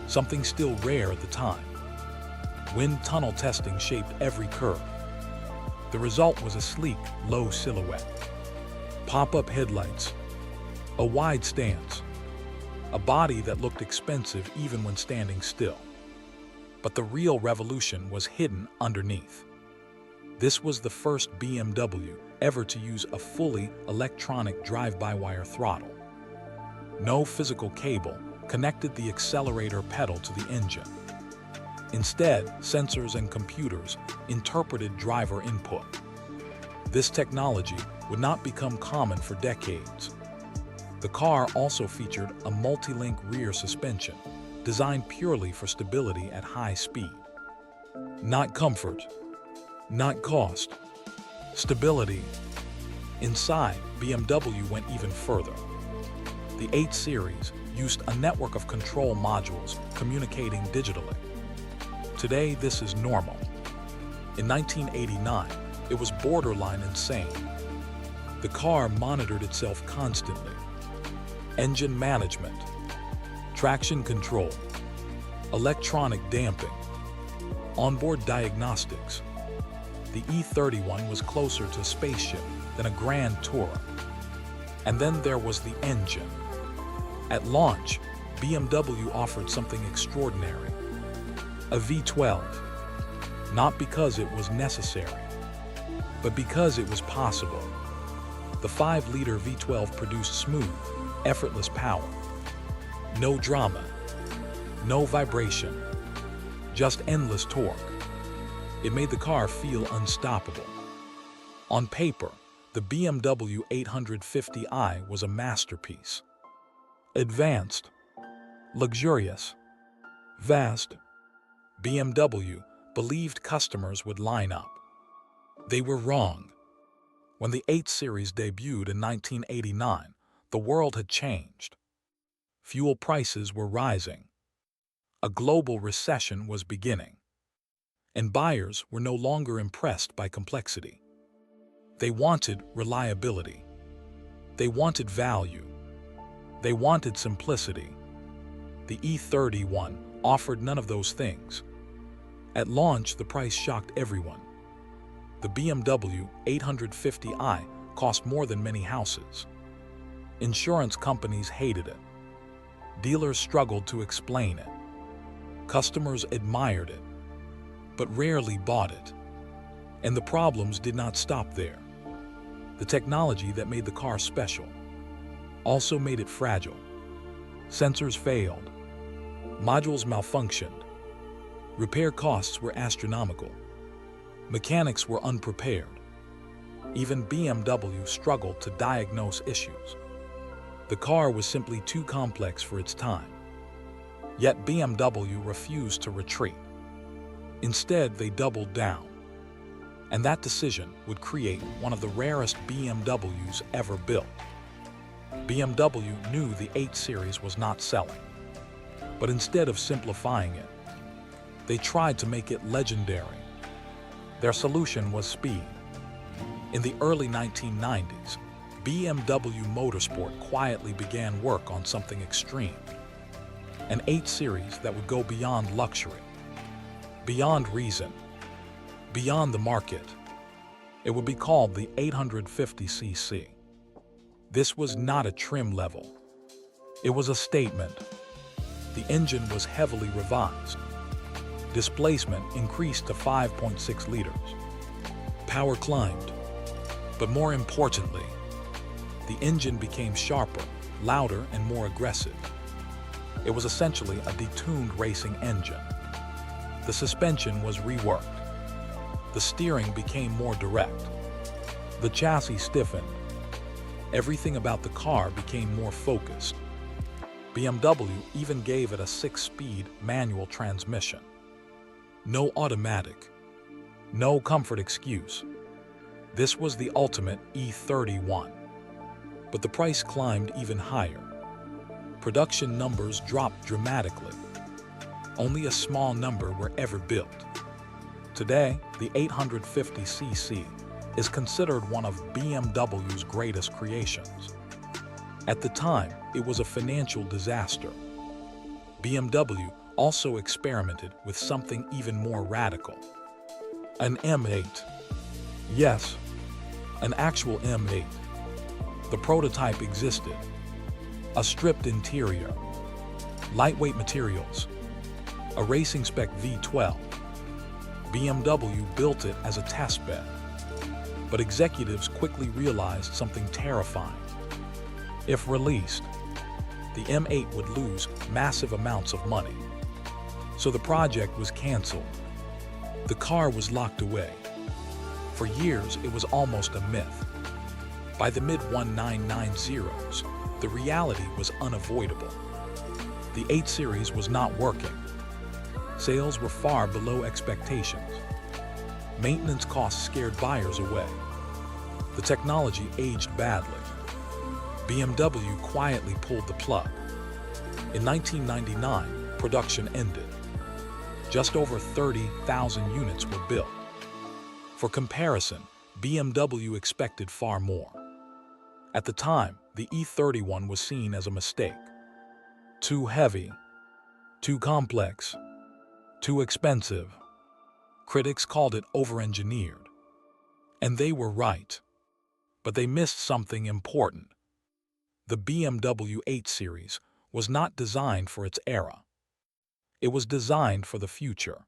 something still rare at the time. Wind tunnel testing shaped every curve. The result was a sleek, low silhouette, pop-up headlights, a wide stance, a body that looked expensive even when standing still. But the real revolution was hidden underneath. This was the first BMW ever to use a fully electronic drive-by-wire throttle. No physical cable connected the accelerator pedal to the engine. Instead, sensors and computers interpreted driver input. This technology would not become common for decades. The car also featured a multi-link rear suspension designed purely for stability at high speed. Not comfort, not cost, stability. Inside, BMW went even further. The 8 Series used a network of control modules communicating digitally. Today, this is normal. In 1989, it was borderline insane. The car monitored itself constantly. Engine management, traction control, electronic damping, onboard diagnostics. The E31 was closer to a spaceship than a Grand Tourer. And then there was the engine. At launch, BMW offered something extraordinary. A V12, not because it was necessary, but because it was possible. The 5-liter V12 produced smooth, effortless power. No drama, no vibration, just endless torque. It made the car feel unstoppable. On paper, the BMW 850i was a masterpiece. Advanced, luxurious, vast. BMW believed customers would line up. They were wrong. When the 8 Series debuted in 1989, the world had changed. Fuel prices were rising. A global recession was beginning. And buyers were no longer impressed by complexity. They wanted reliability. They wanted value. They wanted simplicity. The E31 offered none of those things. At launch, the price shocked everyone. The BMW 850i cost more than many houses. Insurance companies hated it. Dealers struggled to explain it. Customers admired it, but rarely bought it. And the problems did not stop there. The technology that made the car special also made it fragile. Sensors failed. Modules malfunctioned. Repair costs were astronomical. Mechanics were unprepared. Even BMW struggled to diagnose issues. The car was simply too complex for its time. Yet BMW refused to retreat. Instead, they doubled down. And that decision would create one of the rarest BMWs ever built. BMW knew the 8 Series was not selling. But instead of simplifying it, they tried to make it legendary. Their solution was speed. In the early 1990s, BMW Motorsport quietly began work on something extreme. An 8 Series that would go beyond luxury, beyond reason, beyond the market. It would be called the 850cc. This was not a trim level. It was a statement. The engine was heavily revised. Displacement increased to 5.6 liters. Power climbed. But more importantly, the engine became sharper, louder, and more aggressive. It was essentially a detuned racing engine. The suspension was reworked. The steering became more direct. The chassis stiffened. Everything about the car became more focused. BMW even gave it a 6-speed manual transmission. No automatic. No comfort excuse. This was the ultimate E31. But the price climbed even higher. Production numbers dropped dramatically. Only a small number were ever built. Today, the 850cc is considered one of BMW's greatest creations. At the time, it was a financial disaster. BMW also experimented with something even more radical. An M8. Yes, an actual M8. The prototype existed. A stripped interior, lightweight materials, a racing spec V12. BMW built it as a test bed. But executives quickly realized something terrifying. If released, the M8 would lose massive amounts of money. So the project was canceled. The car was locked away. For years, it was almost a myth. By the mid-1990s, the reality was unavoidable. The 8 Series was not working. Sales were far below expectations. Maintenance costs scared buyers away. The technology aged badly. BMW quietly pulled the plug. In 1999, production ended. Just over 30,000 units were built. For comparison, BMW expected far more. At the time, the E31 was seen as a mistake. Too heavy, too complex, too expensive. Critics called it over-engineered. And they were right. But they missed something important. The BMW 8 Series was not designed for its era. It was designed for the future.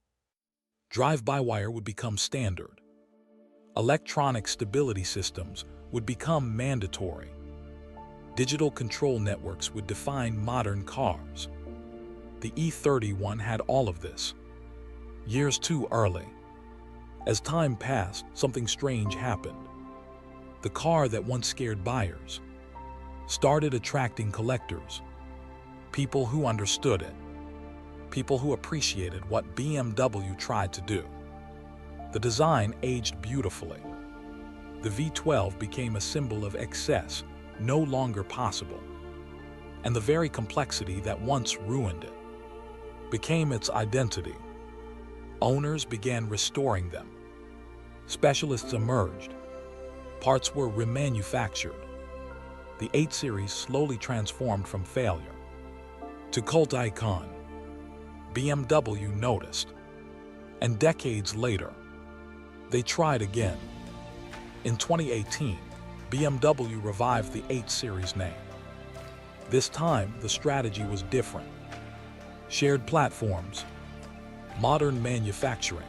Drive-by-wire would become standard. Electronic stability systems would become mandatory. Digital control networks would define modern cars. The E31 had all of this. Years too early. As time passed, something strange happened. The car that once scared buyers started attracting collectors, people who understood it, people who appreciated what BMW tried to do. The design aged beautifully. The V12 became a symbol of excess, no longer possible. And the very complexity that once ruined it became its identity. Owners began restoring them. Specialists emerged. Parts were remanufactured. The 8 Series slowly transformed from failure to cult icon. BMW noticed. And decades later, they tried again. In 2018, BMW revived the 8 Series name. This time, the strategy was different. Shared platforms, modern manufacturing,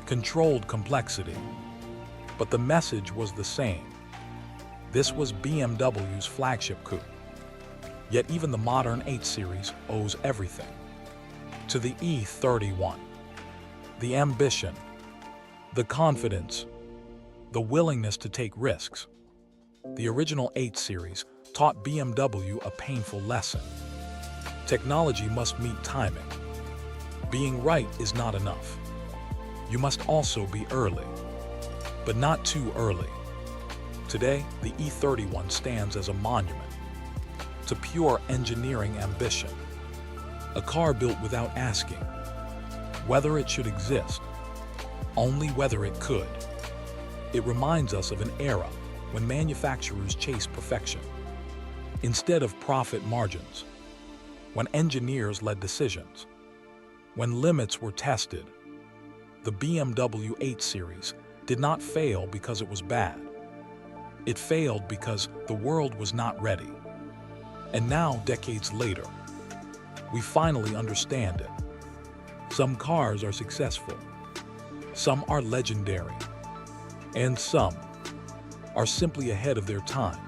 controlled complexity. But the message was the same. This was BMW's flagship coupe. Yet even the modern 8 Series owes everything to the E31. The ambition, the confidence, the willingness to take risks. The original 8 Series taught BMW a painful lesson. Technology must meet timing. Being right is not enough. You must also be early, but not too early. Today, the E31 stands as a monument to pure engineering ambition. A car built without asking whether it should exist, only whether it could. It reminds us of an era when manufacturers chased perfection instead of profit margins, when engineers led decisions, when limits were tested. The BMW 8 Series did not fail because it was bad. It failed because the world was not ready. And now, decades later, we finally understand it. Some cars are successful, some are legendary, and some are simply ahead of their time.